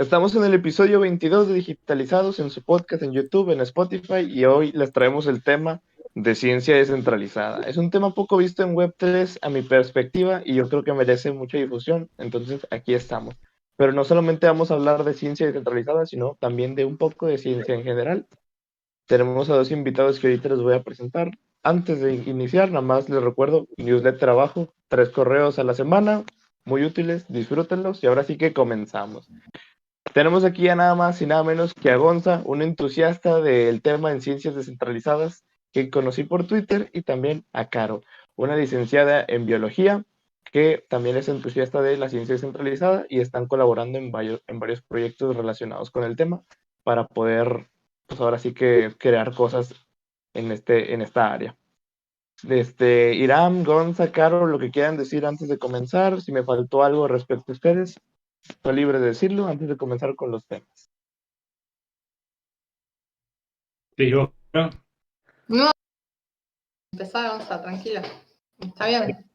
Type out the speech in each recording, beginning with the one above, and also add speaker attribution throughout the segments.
Speaker 1: Estamos en el episodio 22 de Digitalizados en su podcast en YouTube, en Spotify, y hoy les traemos el tema de ciencia descentralizada. Es un tema poco visto en Web3 a mi perspectiva y yo creo que merece mucha difusión, entonces aquí estamos. Pero no solamente vamos a hablar de ciencia descentralizada, sino también de un poco de ciencia en general. Tenemos a dos invitados que ahorita les voy a presentar. Antes de iniciar, nada más les recuerdo, newsletter abajo, 3 correos a la semana, muy útiles, disfrútenlos y ahora sí que comenzamos. Tenemos aquí a nada más y nada menos que a Gonza, un entusiasta del tema en ciencias descentralizadas que conocí por Twitter, y también a Caro, una licenciada en biología que también es entusiasta de la ciencia descentralizada y están colaborando en varios proyectos relacionados con el tema para poder, pues ahora sí que crear cosas en esta área. Irán, Gonza, Caro, lo que quieran decir antes de comenzar, si me faltó algo respecto a ustedes, soy libre de decirlo antes de comenzar con los temas.
Speaker 2: Sí, vos, ¿no?
Speaker 3: No, empezá, Gonza, tranquila. Está bien.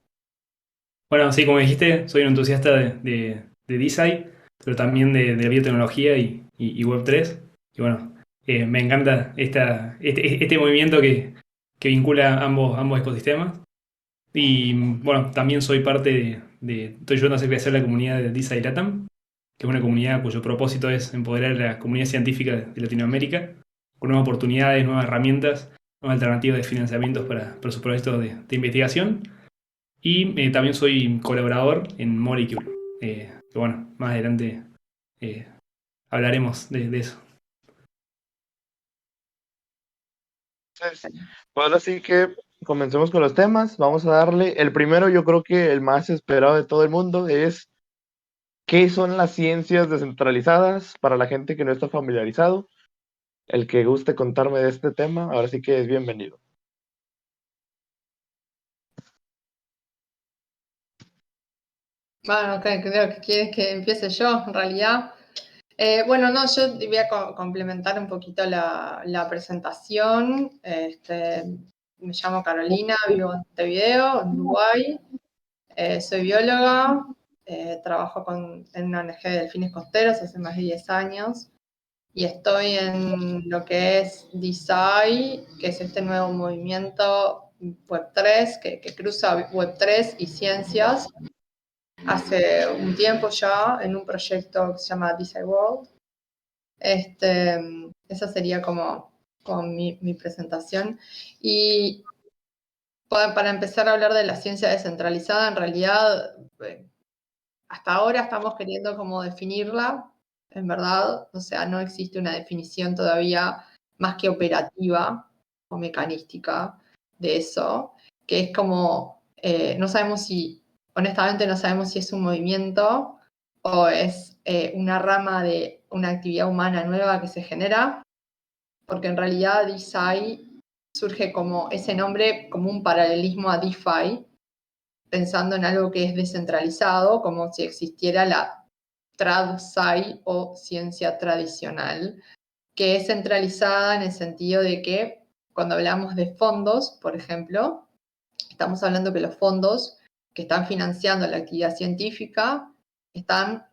Speaker 2: Bueno, sí, como dijiste, soy un entusiasta de DeSci, pero también de biotecnología y Web3. Y bueno, me encanta este movimiento que vincula ambos ecosistemas. Y bueno, también soy parte estoy ayudando a hacer crecer la comunidad de DeSci Latam, que es una comunidad cuyo propósito es empoderar a la comunidad científica de Latinoamérica con nuevas oportunidades, nuevas herramientas, nuevas alternativas de financiamientos para sus proyectos de investigación. Y también soy colaborador en Molecule, que bueno, más adelante eh, hablaremos de eso.
Speaker 1: Entonces, pues ahora sí que comencemos con los temas. Vamos a darle. El primero, yo creo que el más esperado de todo el mundo es ¿qué son las ciencias descentralizadas para la gente que no está familiarizado? El que guste contarme de este tema, ahora sí que es bienvenido.
Speaker 3: Bueno, ok, creo que quieres que empiece yo, en realidad. Bueno, no, yo voy a complementar un poquito la presentación. Me llamo Carolina, vivo en Montevideo, en Uruguay. Soy bióloga, trabajo en una ONG de delfines costeros hace más de 10 años. Y estoy en lo que es DeSci, que es este nuevo movimiento Web3, que cruza Web3 y ciencias, hace un tiempo ya, en un proyecto que se llama DeSci World. Esa sería como mi presentación. Y para empezar a hablar de la ciencia descentralizada, en realidad, hasta ahora estamos queriendo como definirla, en verdad, o sea, no existe una definición todavía más que operativa o mecanística de eso, que es como, no sabemos si, honestamente no sabemos si es un movimiento o es una rama de una actividad humana nueva que se genera, porque en realidad DeSci surge como ese nombre, como un paralelismo a DeFi, pensando en algo que es descentralizado, como si existiera la TradSci o ciencia tradicional, que es centralizada en el sentido de que cuando hablamos de fondos, por ejemplo, estamos hablando que los fondos que están financiando la actividad científica están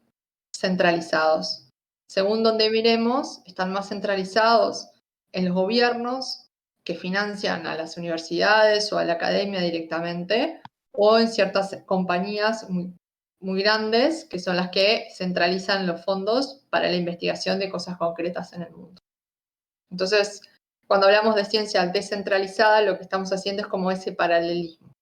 Speaker 3: centralizados. Según donde miremos, están más centralizados en los gobiernos que financian a las universidades o a la academia directamente, o en ciertas compañías muy grandes, que son las que centralizan los fondos para la investigación de cosas concretas en el mundo. Entonces, cuando hablamos de ciencia descentralizada, lo que estamos haciendo es como ese paralelismo.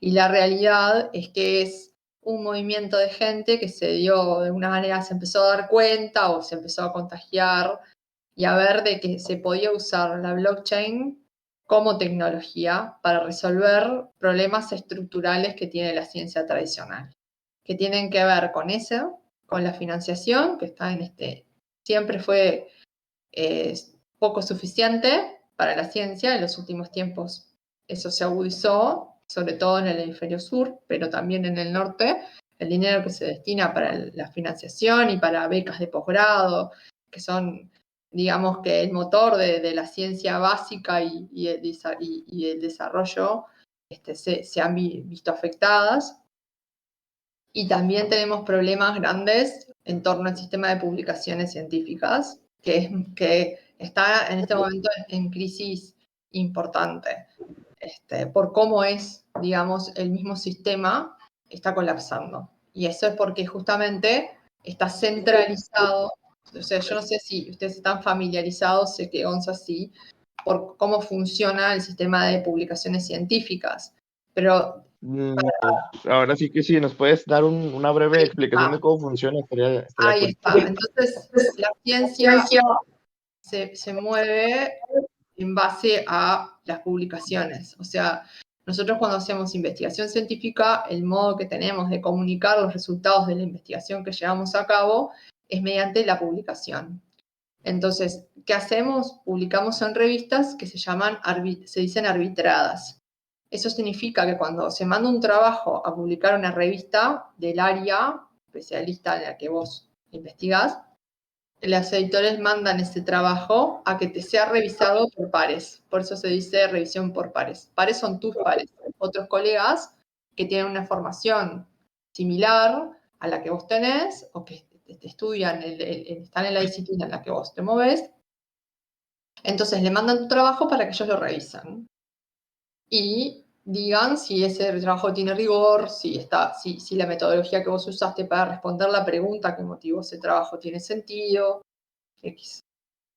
Speaker 3: Y la realidad es que es un movimiento de gente que se dio, de alguna manera se empezó a dar cuenta o se empezó a contagiar y a ver de que se podía usar la blockchain como tecnología para resolver problemas estructurales que tiene la ciencia tradicional, que tienen que ver con eso, con la financiación, que está siempre fue poco suficiente para la ciencia. En los últimos tiempos eso se agudizó, sobre todo en el hemisferio sur, pero también en el norte. El dinero que se destina para la financiación y para becas de posgrado, que son, digamos, que el motor de la ciencia básica y el desarrollo, se han visto afectadas. Y también tenemos problemas grandes en torno al sistema de publicaciones científicas, que está en este momento en crisis importante, por cómo es, digamos, el mismo sistema está colapsando. Y eso es porque justamente está centralizado. O sea, yo no sé si ustedes están familiarizados, sé que Gonza sí, por cómo funciona el sistema de publicaciones científicas. Pero
Speaker 1: Ahora sí que sí, nos puedes dar una breve explicación de cómo funciona, estaría
Speaker 3: ahí
Speaker 1: cool.
Speaker 3: está. Entonces, la ciencia se mueve en base a las publicaciones. O sea, nosotros cuando hacemos investigación científica, el modo que tenemos de comunicar los resultados de la investigación que llevamos a cabo es mediante la publicación. Entonces, ¿qué hacemos? Publicamos en revistas que se dicen arbitradas. Eso significa que cuando se manda un trabajo a publicar una revista del área especialista en la que vos investigás, las editores mandan ese trabajo a que te sea revisado por pares. Por eso se dice revisión por pares. Pares son tus pares, otros colegas que tienen una formación similar a la que vos tenés o que estudian, están en la disciplina en la que vos te movés. Entonces le mandan tu trabajo para que ellos lo revisen y digan si ese trabajo tiene rigor, si la metodología que vos usaste para responder la pregunta que motivó ese trabajo tiene sentido, X.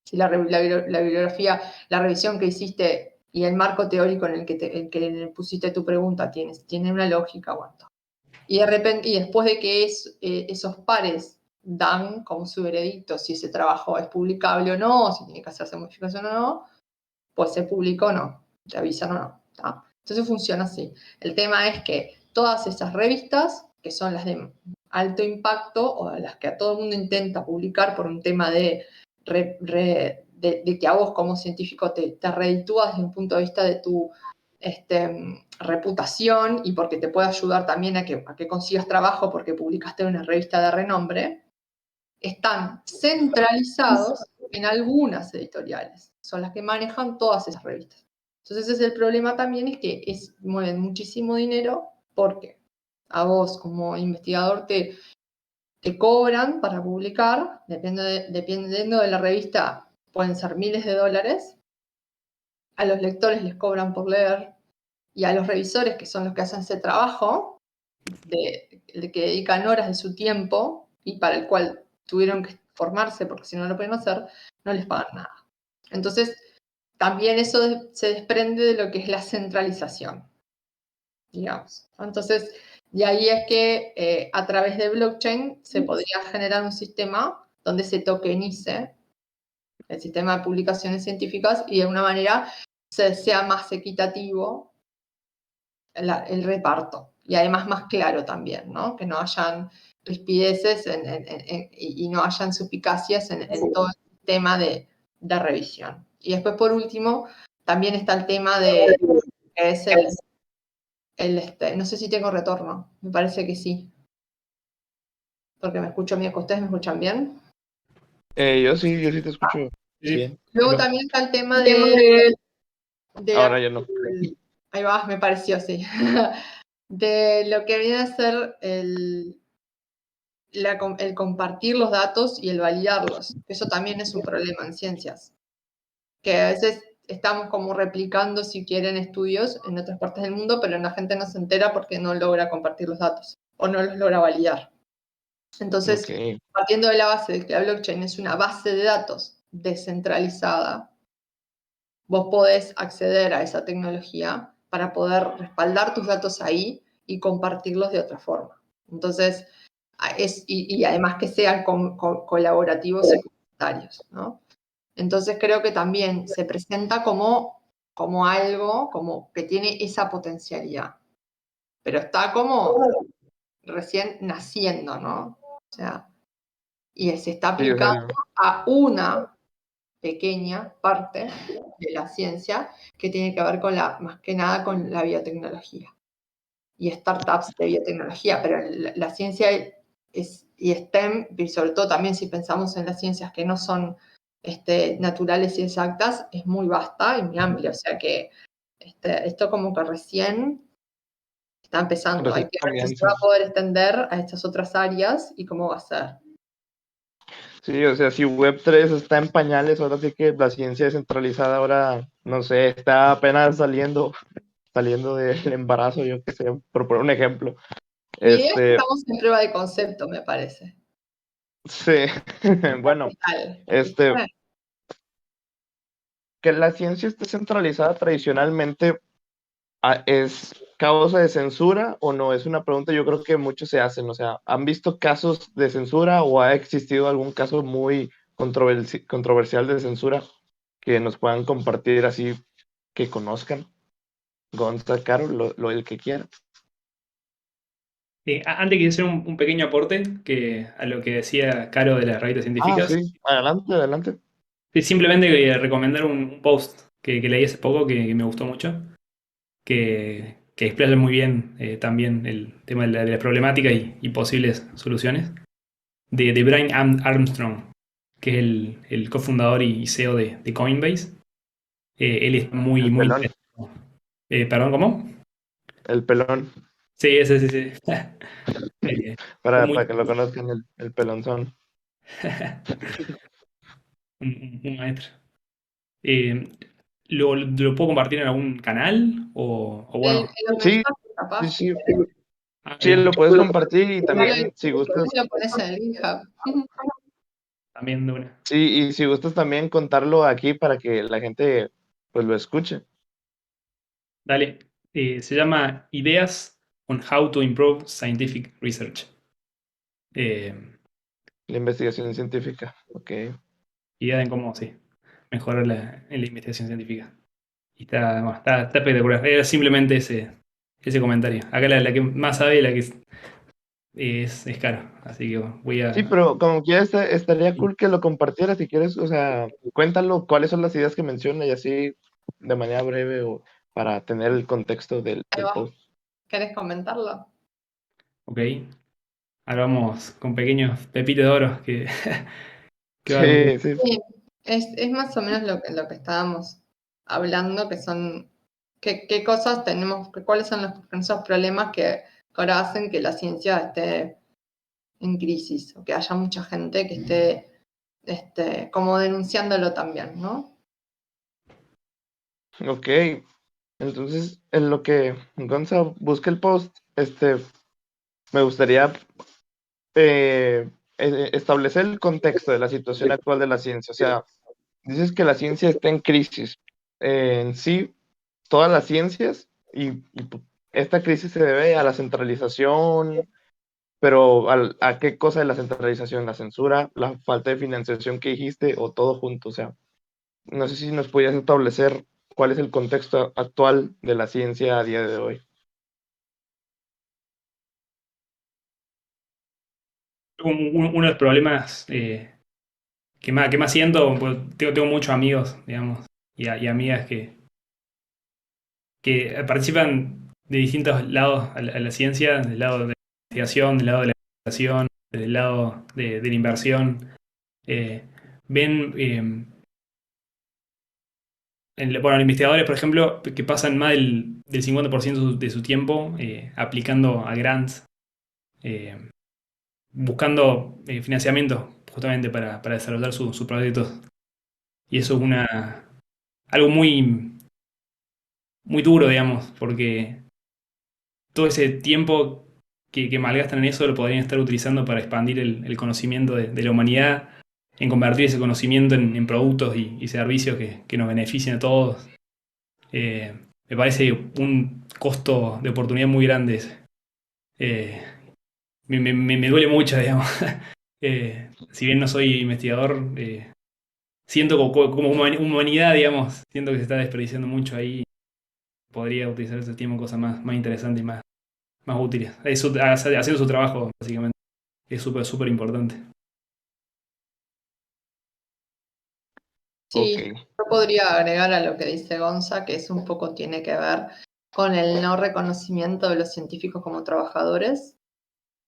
Speaker 3: Si la bibliografía, la revisión que hiciste y el marco teórico en el que le pusiste tu pregunta tiene una lógica, bueno. Y después de que esos pares dan como su veredicto si ese trabajo es publicable o no, si tiene que hacerse modificación o no, pues se publica o no, te avisan o no. ¿Tá? Entonces funciona así. El tema es que todas esas revistas, que son las de alto impacto o las que a todo el mundo intenta publicar por un tema de que a vos como científico te reditúa desde un punto de vista de tu reputación y porque te puede ayudar también a que consigas trabajo porque publicaste en una revista de renombre, están centralizados en algunas editoriales. Son las que manejan todas esas revistas. Entonces ese es el problema también, es que mueven muchísimo dinero porque a vos como investigador te cobran para publicar, dependiendo de la revista, pueden ser miles de dólares. A los lectores les cobran por leer y a los revisores, que son los que hacen ese trabajo, que dedican horas de su tiempo y para el cual tuvieron que formarse porque si no lo pueden hacer, no les pagan nada. Entonces, también eso se desprende de lo que es la centralización, digamos. Entonces, de ahí es que a través de blockchain se podría generar un sistema donde se tokenice el sistema de publicaciones científicas y de alguna manera sea más equitativo el reparto y además más claro también, ¿no? Que no hayan rispideces y no hayan suspicacias en todo el tema de revisión. Y después, por último, también está el tema de que es no sé si tengo retorno, me parece que sí, porque me escucho bien. ¿Ustedes me escuchan bien?
Speaker 1: Yo sí te escucho bien.
Speaker 3: Luego también está el tema de
Speaker 1: Ahora ya no.
Speaker 3: ahí va, me pareció, sí. De lo que viene a ser el compartir los datos y el validarlos. Eso también es un problema en ciencias. Que a veces estamos como replicando, si quieren, estudios en otras partes del mundo, pero la gente no se entera porque no logra compartir los datos o no los logra validar. Entonces, partiendo de la base de que la blockchain es una base de datos descentralizada, vos podés acceder a esa tecnología para poder respaldar tus datos ahí y compartirlos de otra forma. Entonces, y además que sean colaborativos y comunitarios, ¿no? Entonces creo que también se presenta como algo como que tiene esa potencialidad, pero está como recién naciendo, ¿no? O sea, y se está aplicando a una pequeña parte de la ciencia que tiene que ver más que nada con la biotecnología y startups de biotecnología, pero la ciencia y STEM, y sobre todo también si pensamos en las ciencias que no son naturales y exactas, es muy vasta y muy amplia, o sea que esto como que recién está empezando, hay que ver si se va a poder extender a estas otras áreas y cómo va a ser.
Speaker 1: Sí, o sea, si Web3 está en pañales, ahora sí que la ciencia descentralizada ahora, no sé, está apenas saliendo del embarazo, yo qué sé, por poner un ejemplo.
Speaker 3: Mi idea es que
Speaker 1: Este,
Speaker 3: estamos en prueba de concepto, me parece.
Speaker 1: sí, bueno,
Speaker 3: Tal.
Speaker 1: este, que la ciencia esté centralizada tradicionalmente es causa de censura o no, es una pregunta yo creo que muchos se hacen, o sea, ¿han visto casos de censura o ha existido algún caso muy controversial de censura que nos puedan compartir así que conozcan? Gonza, Caro, el que quiera.
Speaker 2: Antes quería hacer un pequeño aporte a lo que decía Caro de las revistas
Speaker 1: Ah,
Speaker 2: científicas.
Speaker 1: sí, adelante, adelante.
Speaker 2: Simplemente quería recomendar un post que leí hace poco que me gustó mucho, que explaya muy bien también el tema de las problemáticas y posibles soluciones, de Brian Armstrong, que es el cofundador y CEO de Coinbase. Él es muy,
Speaker 1: El
Speaker 2: muy
Speaker 1: pelón,
Speaker 2: interesado. ¿Perdón, cómo?
Speaker 1: el pelón,
Speaker 2: Sí, ese, sí, sí. Eh, es
Speaker 1: para
Speaker 2: muy,
Speaker 1: que lo conozcan, el pelonzón.
Speaker 2: un maestro. Eh, ¿lo puedo compartir en algún canal? O bueno.
Speaker 3: En los
Speaker 1: Sí,
Speaker 3: mensajes,
Speaker 1: sí,
Speaker 3: capaz.
Speaker 1: sí, sí,
Speaker 2: Bien,
Speaker 1: lo puedes compartir y
Speaker 3: Igual
Speaker 1: también, si gustas,
Speaker 3: lo pones en el GitHub.
Speaker 2: también de una.
Speaker 1: sí, y si gustas también contarlo aquí para que la gente pues lo escuche,
Speaker 2: Dale. Se llama Ideas on How to Improve Scientific Research. Eh,
Speaker 1: la investigación científica, ok.
Speaker 2: Ideas en cómo, sí, mejorar en la investigación científica. Y está espectacular. Era simplemente ese comentario. Acá la que más sabe, la que es Caro. Así que voy
Speaker 1: Sí,
Speaker 2: a.
Speaker 1: pero como quiera estaría cool que lo compartieras si quieres, o sea, cuéntalo cuáles son las ideas que menciona y así de manera breve o para tener el contexto
Speaker 3: Ahí
Speaker 1: del
Speaker 3: va.
Speaker 1: post.
Speaker 3: ¿Querés comentarlo?
Speaker 2: Ok. Ahora vamos con pequeños pepitos de oro que va.
Speaker 1: Sí, sí,
Speaker 3: Sí, es más o menos lo que estábamos hablando, que son qué cosas tenemos, cuáles son esos problemas que ahora hacen que la ciencia esté en crisis, o que haya mucha gente que esté como denunciándolo también, ¿no?
Speaker 1: ok. Entonces, en lo que Gonza busca el post, me gustaría establecer el contexto de la situación actual de la ciencia. O sea, dices que la ciencia está en crisis. En sí, todas las ciencias esta crisis se debe a la centralización, pero ¿a qué cosa de la centralización? ¿La censura, la falta de financiación que dijiste o todo junto? O sea, no sé si nos podías establecer cuál es el contexto actual de la ciencia a día de hoy.
Speaker 2: Uno de los problemas que más siento, pues tengo muchos amigos, digamos, y amigas que participan de distintos lados a la ciencia, del lado de la investigación, del lado de la educación, del lado de la inversión. eh, Ven, bueno, los investigadores, por ejemplo, que pasan más del 50% de su tiempo aplicando a grants, eh, buscando financiamiento justamente para desarrollar sus proyectos. Y eso es algo muy, muy duro, digamos, porque todo ese tiempo que malgastan en eso lo podrían estar utilizando para expandir el conocimiento de la humanidad, en convertir ese conocimiento en productos y servicios que nos beneficien a todos. Me parece un costo de oportunidad muy grande ese. Eh, me duele mucho, digamos. Si bien no soy investigador, siento como humanidad, digamos, siento que se está desperdiciando mucho ahí. Podría utilizar ese tiempo en cosas más interesantes y más útiles. Haciendo su trabajo, básicamente. Es súper, súper importante.
Speaker 1: Ok,
Speaker 3: Sí, yo podría agregar a lo que dice Gonza, que es un poco tiene que ver con el no reconocimiento de los científicos como trabajadores.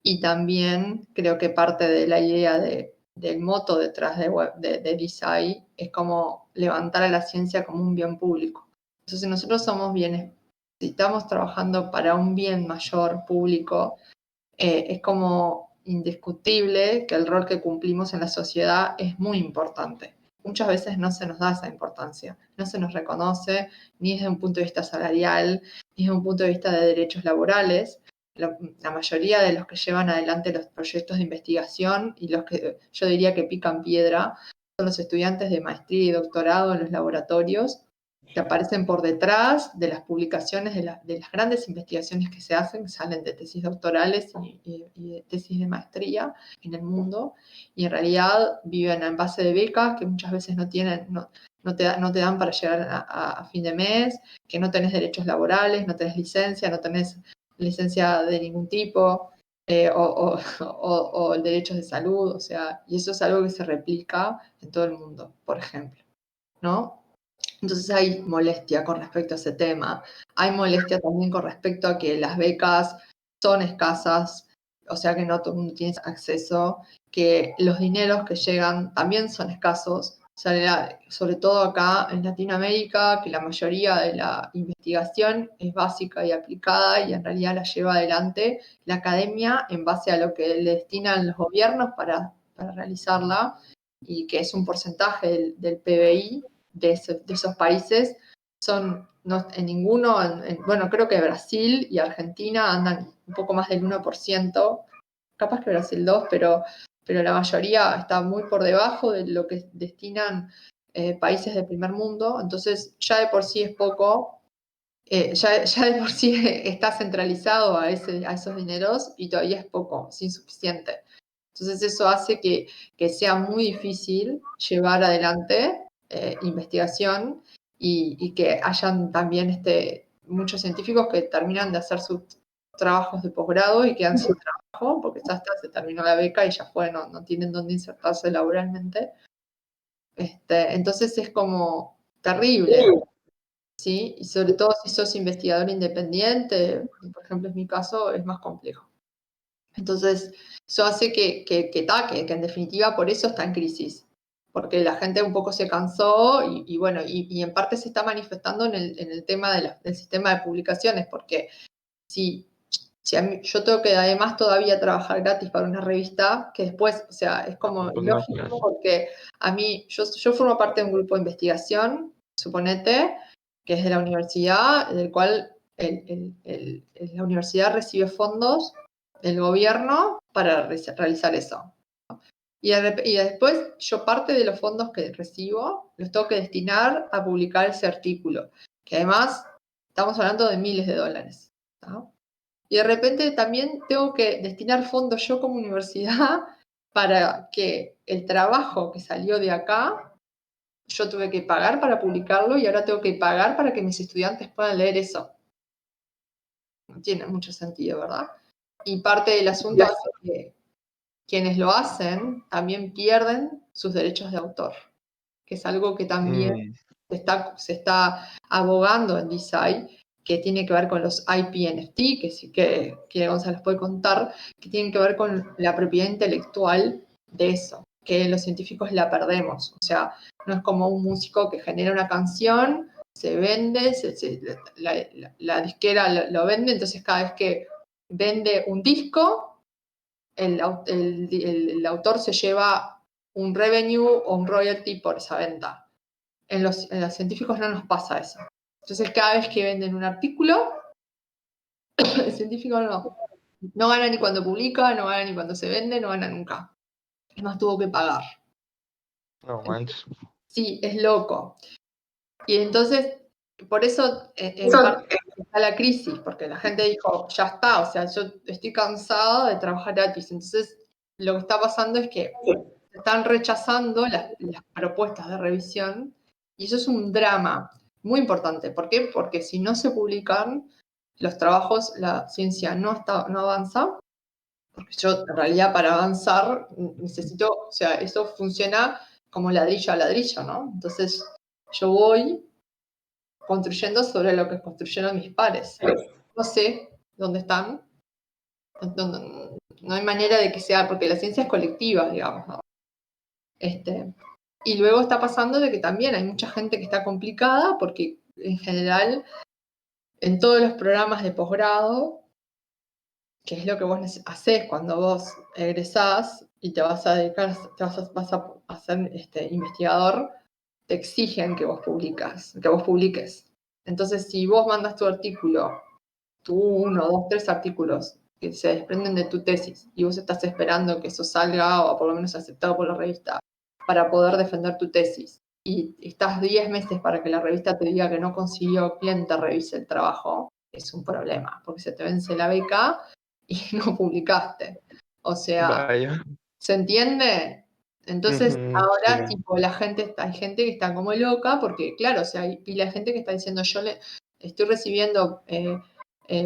Speaker 3: Y también creo que parte de la idea del moto detrás de DeSci es como levantar a la ciencia como un bien público. Entonces, si nosotros somos bienes, si estamos trabajando para un bien mayor público, es como indiscutible que el rol que cumplimos en la sociedad es muy importante. Muchas veces no se nos da esa importancia, no se nos reconoce ni desde un punto de vista salarial, ni desde un punto de vista de derechos laborales. La mayoría de los que llevan adelante los proyectos de investigación y los que yo diría que pican piedra son los estudiantes de maestría y doctorado en los laboratorios, que aparecen por detrás de las publicaciones de las grandes investigaciones que se hacen, que salen de tesis doctorales y de tesis de maestría en el mundo, y en realidad viven en base de becas que muchas veces no te dan para llegar a fin de mes, que no tenés derechos laborales, no tenés licencia, no tenés licencia de ningún tipo, o derechos de salud, o sea, y eso es algo que se replica en todo el mundo, por ejemplo, ¿no? Entonces hay molestia con respecto a ese tema. Hay molestia también con respecto a que las becas son escasas, o sea que no todo el mundo tiene acceso, que los dineros que llegan también son escasos, sobre todo acá en Latinoamérica, que la mayoría de la investigación es básica y aplicada y en realidad la lleva adelante la academia en base a lo que le destinan los gobiernos para realizarla, y que es un porcentaje del PBI de esos países. En ninguno, bueno, creo que Brasil y Argentina andan un poco más del 1%, capaz que Brasil 2%, pero la mayoría está muy por debajo de lo que destinan países del primer mundo. Entonces ya de por sí es poco, ya de por sí está centralizado a esos dineros y todavía es poco, es insuficiente. Entonces eso hace que sea muy difícil llevar adelante investigación, y que hayan también muchos científicos que terminan de hacer sus trabajos de posgrado y quedan sin trabajo porque ya está, se terminó la beca y ya fue, no tienen dónde insertarse laboralmente. Entonces es como terrible, ¿sí? Y sobre todo si sos investigador independiente, por ejemplo es mi caso, es más complejo. Entonces, eso hace que en definitiva por eso está en crisis, porque la gente un poco se cansó y bueno, y en parte se está manifestando en el tema del sistema de publicaciones, porque si yo tengo que además todavía trabajar gratis para una revista, que después, o sea, es como
Speaker 1: Pues no,
Speaker 3: ilógico, porque a mí, yo formo parte de un grupo de investigación, suponete, que es de la universidad, del cual la universidad recibe fondos del gobierno para realizar eso. Y después yo parte de los fondos que recibo los tengo que destinar a publicar ese artículo, que además estamos hablando de miles de dólares, ¿no? Y de repente también tengo que destinar fondos yo como universidad para que el trabajo que salió de acá, yo tuve que pagar para publicarlo y ahora tengo que pagar para que mis estudiantes puedan leer eso. No tiene mucho sentido, ¿verdad? Y parte del asunto es que quienes lo hacen también pierden sus derechos de autor, que es algo que también se está abogando en DeSci, que tiene que ver con los IP NFT, que sí que Gonzalo puede contar, que tienen que ver con la propiedad intelectual de eso, que los científicos la perdemos. O sea, no es como un músico que genera una canción, se vende, la disquera lo vende, entonces cada vez que vende un disco, el autor se lleva un revenue o un royalty por esa venta. En los científicos no nos pasa eso. Entonces, cada vez que venden un artículo, el científico no gana ni cuando publica, no gana ni cuando se vende, no gana nunca. Es más, tuvo que pagar.
Speaker 1: no manches.
Speaker 3: Sí, es loco. Y entonces, por eso en parte está la crisis, porque la gente dijo, ya está, o sea, yo estoy cansada de trabajar gratis. Entonces, lo que está pasando es que están rechazando las propuestas de revisión, y eso es un drama muy importante. ¿Por qué? Porque si no se publican los trabajos, la ciencia no avanza, porque yo en realidad para avanzar necesito, o sea, eso funciona como ladrillo a ladrillo, ¿no? Entonces yo voy construyendo sobre lo que construyeron mis pares. No sé dónde están, no hay manera de que sea, porque la ciencia es colectiva, digamos, ¿no? Y luego está pasando de que también hay mucha gente que está complicada, porque en general en todos los programas de posgrado que es lo que vos haces cuando vos egresás y te vas a dedicar, vas a ser investigador, te exigen que vos publiques. Entonces, si vos mandas tu artículo, tu 1, 2, 3 artículos que se desprenden de tu tesis y vos estás esperando que eso salga o por lo menos aceptado por la revista para poder defender tu tesis y estás 10 meses para que la revista te diga que no consiguió quien te revise el trabajo, es un problema, porque se te vence la beca y no publicaste. O sea,
Speaker 1: Vaya.
Speaker 3: ¿se entiende? Entonces,
Speaker 1: Ujú,
Speaker 3: ahora,
Speaker 1: sí.
Speaker 3: tipo, hay gente que está como loca, porque, claro, o sea, hay pila de gente que está diciendo, yo le estoy recibiendo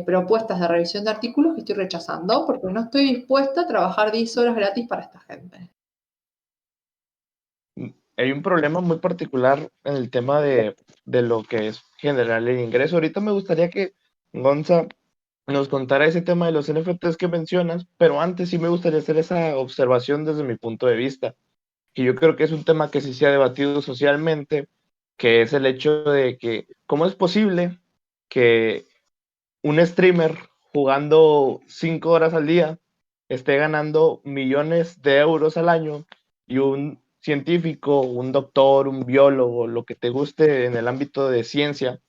Speaker 3: propuestas de revisión de artículos que estoy rechazando porque no estoy dispuesta a trabajar 10 horas gratis para esta gente.
Speaker 1: Hay un problema muy particular en el tema de lo que es generar el ingreso. Ahorita me gustaría que Gonza nos contara ese tema de los NFTs que mencionas, pero antes sí me gustaría hacer esa observación desde mi punto de vista, que yo creo que es un tema que sí se ha debatido socialmente, que es el hecho de que cómo es posible que un streamer jugando 5 horas al día esté ganando millones de euros al año y un científico, un doctor, un biólogo, lo que te guste en el ámbito de ciencia,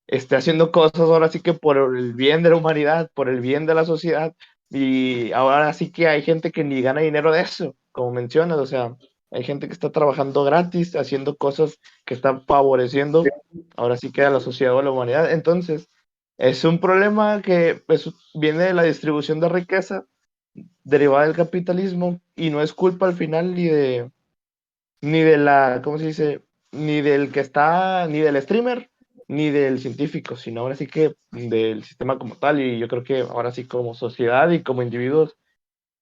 Speaker 1: esté haciendo cosas ahora sí que por el bien de la humanidad, por el bien de la sociedad, y ahora sí que hay gente que ni gana dinero de eso, como mencionas, o sea, hay gente que está trabajando gratis, haciendo cosas que están favoreciendo ahora sí que a la sociedad o a la humanidad. Entonces, es un problema que pues, viene de la distribución de riqueza derivada del capitalismo y no es culpa al final ni de la, ¿cómo se dice? Ni del que está, ni del streamer, ni del científico, sino ahora sí que del sistema como tal. Y yo creo que ahora sí como sociedad y como individuos,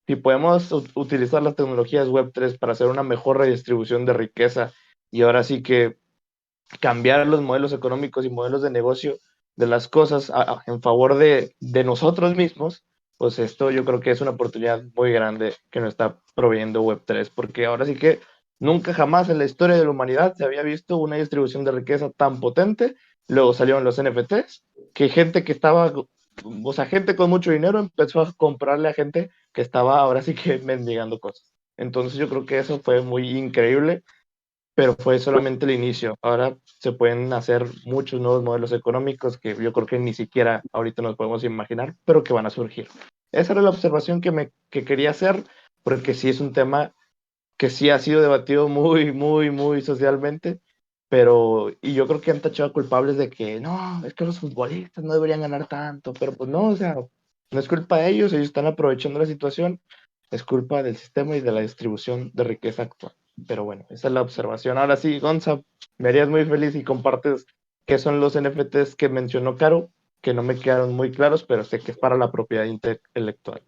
Speaker 1: si podemos utilizar las tecnologías Web3 para hacer una mejor redistribución de riqueza y ahora sí que cambiar los modelos económicos y modelos de negocio de las cosas en favor de nosotros mismos, pues esto yo creo que es una oportunidad muy grande que nos está proveyendo Web3, porque ahora sí que nunca jamás en la historia de la humanidad se había visto una distribución de riqueza tan potente. Luego salieron los NFTs, que gente que estaba, o sea, gente con mucho dinero empezó a comprarle a gente que estaba ahora sí que mendigando cosas. Entonces yo creo que eso fue muy increíble, pero fue solamente el inicio. Ahora se pueden hacer muchos nuevos modelos económicos que yo creo que ni siquiera ahorita nos podemos imaginar, pero que van a surgir. Esa era la observación que quería hacer, porque sí es un tema que sí ha sido debatido muy, muy, muy socialmente, pero y yo creo que han tachado culpables de que no, es que los futbolistas no deberían ganar tanto, pero pues no, o sea, no es culpa de ellos, ellos están aprovechando la situación, es culpa del sistema y de la distribución de riqueza actual. Pero bueno, esa es la observación. Ahora sí, Gonza, me harías muy feliz si compartes qué son los NFTs que mencionó Caro, que no me quedaron muy claros, pero sé que es para la propiedad intelectual.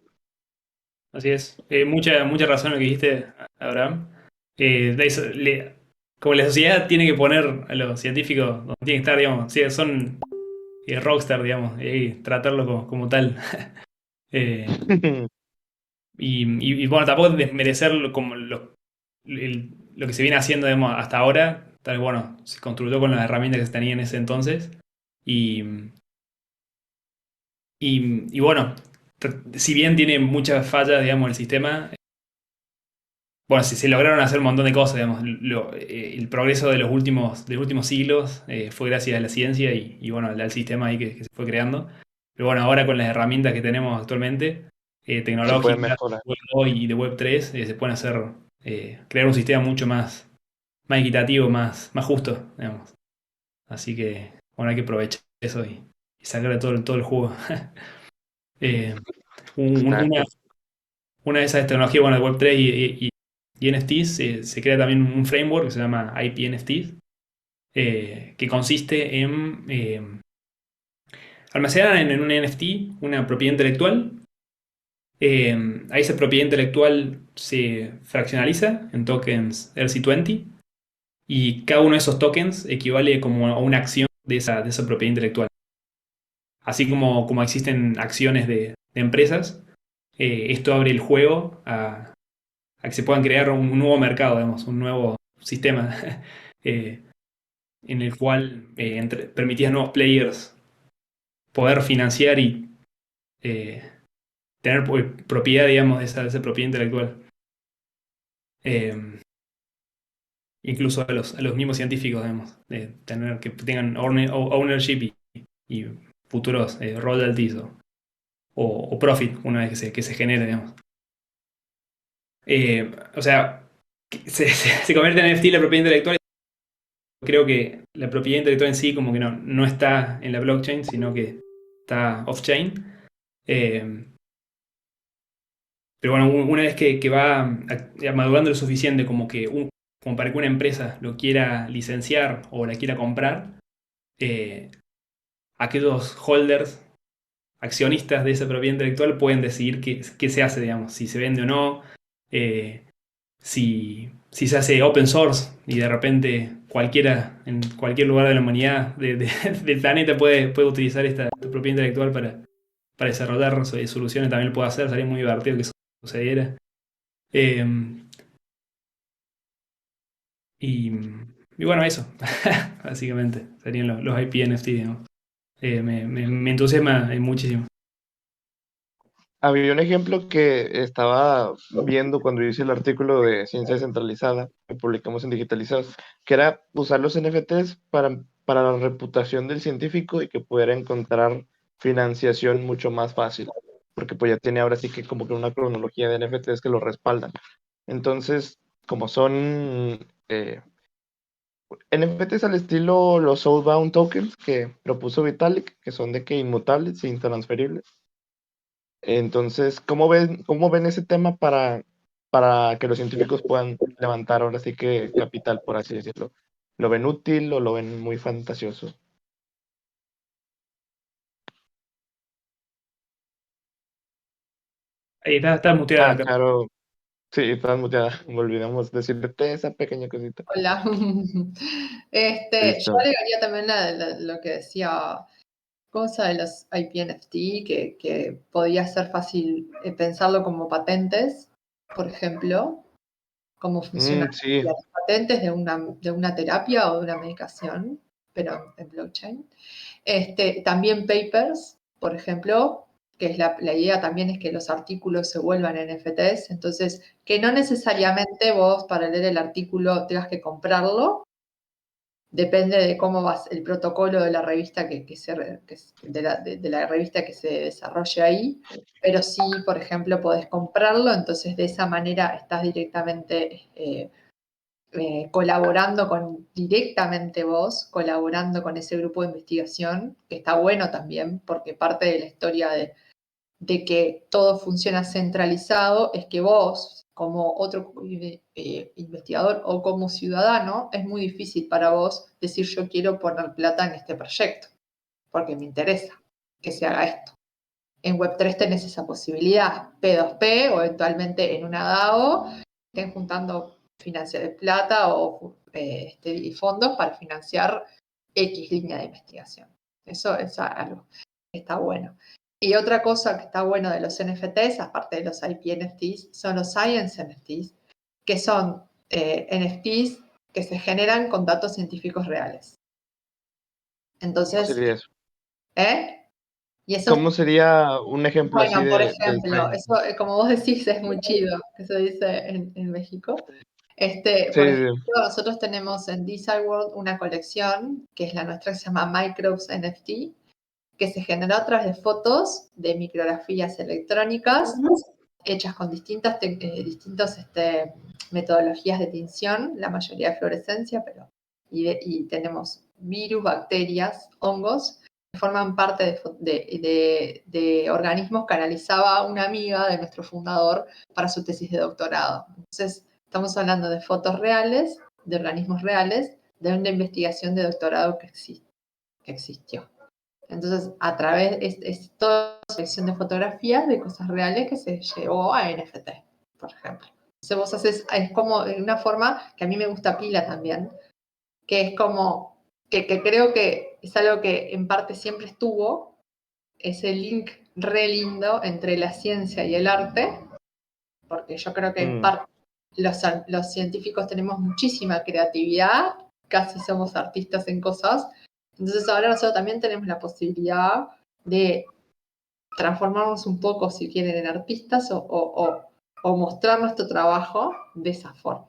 Speaker 2: Así es. Mucha razón en lo que dijiste, Abraham. Como la sociedad tiene que poner a los científicos donde tienen que estar, digamos, sí, son rockstar, digamos, y tratarlo como tal. Eh, y bueno, tampoco desmerecer como lo que se viene haciendo, digamos, hasta ahora. Tal vez, bueno, se construyó con las herramientas que se tenían en ese entonces. Y, y bueno, si bien tiene muchas fallas, digamos, el sistema, bueno, se lograron hacer un montón de cosas, digamos. El progreso de los últimos siglos fue gracias a la ciencia y bueno, al sistema ahí que se fue creando. Pero bueno, ahora con las herramientas que tenemos actualmente,
Speaker 1: Se puede
Speaker 2: tecnológicas,
Speaker 1: mejorar.
Speaker 2: Web 2 y de Web 3, se pueden crear un sistema mucho más equitativo, más justo, digamos. Así que, bueno, hay que aprovechar eso y sacarle todo el jugo. Eh, un- una,
Speaker 1: Exacto.
Speaker 2: una de esas tecnologías, bueno, de Web3 y NFTs, se crea también un framework que se llama IP NFTs, que consiste en almacenar en un NFT una propiedad intelectual. A esa propiedad intelectual se fraccionaliza en tokens ERC20 y cada uno de esos tokens equivale como a una acción de esa propiedad intelectual. Así como existen acciones de empresas, esto abre el juego a que se puedan crear un nuevo mercado, digamos, un nuevo sistema eh, en el cual permitía a nuevos players poder financiar y eh, tener propiedad, digamos, de esa propiedad intelectual. Incluso a los mismos científicos, digamos, de tener que tengan ownership y futuros royalties o profit una vez que se genere, digamos. O sea, se convierte en NFT la propiedad intelectual. Creo que la propiedad intelectual en sí como que no está en la blockchain, sino que está off-chain. Pero bueno, una vez que va madurando lo suficiente como para que una empresa lo quiera licenciar o la quiera comprar, aquellos holders, accionistas de esa propiedad intelectual pueden decidir qué se hace, digamos, si se vende o no, si se hace open source y de repente cualquiera en cualquier lugar de la humanidad, del planeta puede utilizar esta propiedad intelectual para desarrollar soluciones, también lo puede hacer, sería muy divertido que eso sucediera. Eh, y, y bueno, eso, básicamente, serían los IP NFT, digamos. Me entusiasma muchísimo.
Speaker 1: Había un ejemplo que estaba viendo cuando hice el artículo de Ciencia Descentralizada que publicamos en Digitalizados, que era usar los NFTs para la reputación del científico y que pudiera encontrar financiación mucho más fácil, porque pues ya tiene ahora sí que como que una cronología de NFTs que lo respaldan. Entonces, como son NFTs al estilo los Soulbound Tokens que propuso Vitalik, que son de que inmutables e intransferibles. Entonces, cómo ven ese tema para que los científicos puedan levantar ahora sí que capital, por así decirlo? ¿Lo ven útil o lo ven muy fantasioso?
Speaker 2: Ahí está muteada
Speaker 1: Ah,
Speaker 2: acá.
Speaker 1: claro, sí, estás muteada. Me olvidamos decirte esa pequeña cosita.
Speaker 3: Hola. Yo
Speaker 1: Listo.
Speaker 3: agregaría también lo que decía cosa de los IP NFT, que podía ser fácil pensarlo como patentes, por ejemplo, cómo funcionan
Speaker 1: Sí,
Speaker 3: las patentes de una terapia o de una medicación, pero en blockchain. También papers, por ejemplo, que es la idea también es que los artículos se vuelvan NFTs, entonces que no necesariamente vos para leer el artículo tengas que comprarlo, depende de cómo va el protocolo de la revista de la revista que se desarrolle ahí, pero sí, por ejemplo, podés comprarlo, entonces de esa manera estás directamente directamente vos, colaborando con ese grupo de investigación, que está bueno también, porque parte de la historia de que todo funciona centralizado es que vos, como otro investigador o como ciudadano, es muy difícil para vos decir yo quiero poner plata en este proyecto, porque me interesa que se haga esto. En Web3 tenés esa posibilidad, P2P o eventualmente en una DAO, estén juntando de plata o fondos para financiar X línea de investigación. Eso es algo que está bueno. Y otra cosa que está bueno de los NFTs, aparte de los IP NFTs, son los Science NFTs, que son NFTs que se generan con datos científicos reales.
Speaker 1: ¿cómo
Speaker 3: Entonces,
Speaker 1: sería eso?
Speaker 3: Y eso,
Speaker 1: ¿Cómo sería un ejemplo así
Speaker 3: bueno, por
Speaker 1: del
Speaker 3: ejemplo,
Speaker 1: Science?
Speaker 3: eso, como vos decís, es muy chido, que se dice en México.
Speaker 1: Sí,
Speaker 3: Por
Speaker 1: sí,
Speaker 3: ejemplo, nosotros tenemos en Design World una colección, que es la nuestra, que se llama Microbes NFT, que se generó a través de fotos de micrografías electrónicas hechas con distintas metodologías de tinción, la mayoría de fluorescencia, y tenemos virus, bacterias, hongos, que forman parte de organismos que analizaba una amiga de nuestro fundador para su tesis de doctorado. Entonces, estamos hablando de fotos reales, de organismos reales, de una investigación de doctorado que existió. Entonces, a través es toda una selección de fotografías de cosas reales que se llevó a NFT, por ejemplo. Entonces vos haces, es como de una forma que a mí me gusta pila también, que es como, que creo que es algo que en parte siempre estuvo, ese link re lindo entre la ciencia y el arte, porque yo creo que en parte los científicos tenemos muchísima creatividad, casi somos artistas en cosas, entonces ahora nosotros también tenemos la posibilidad de transformarnos un poco, si quieren, en artistas o mostrar nuestro trabajo de esa forma.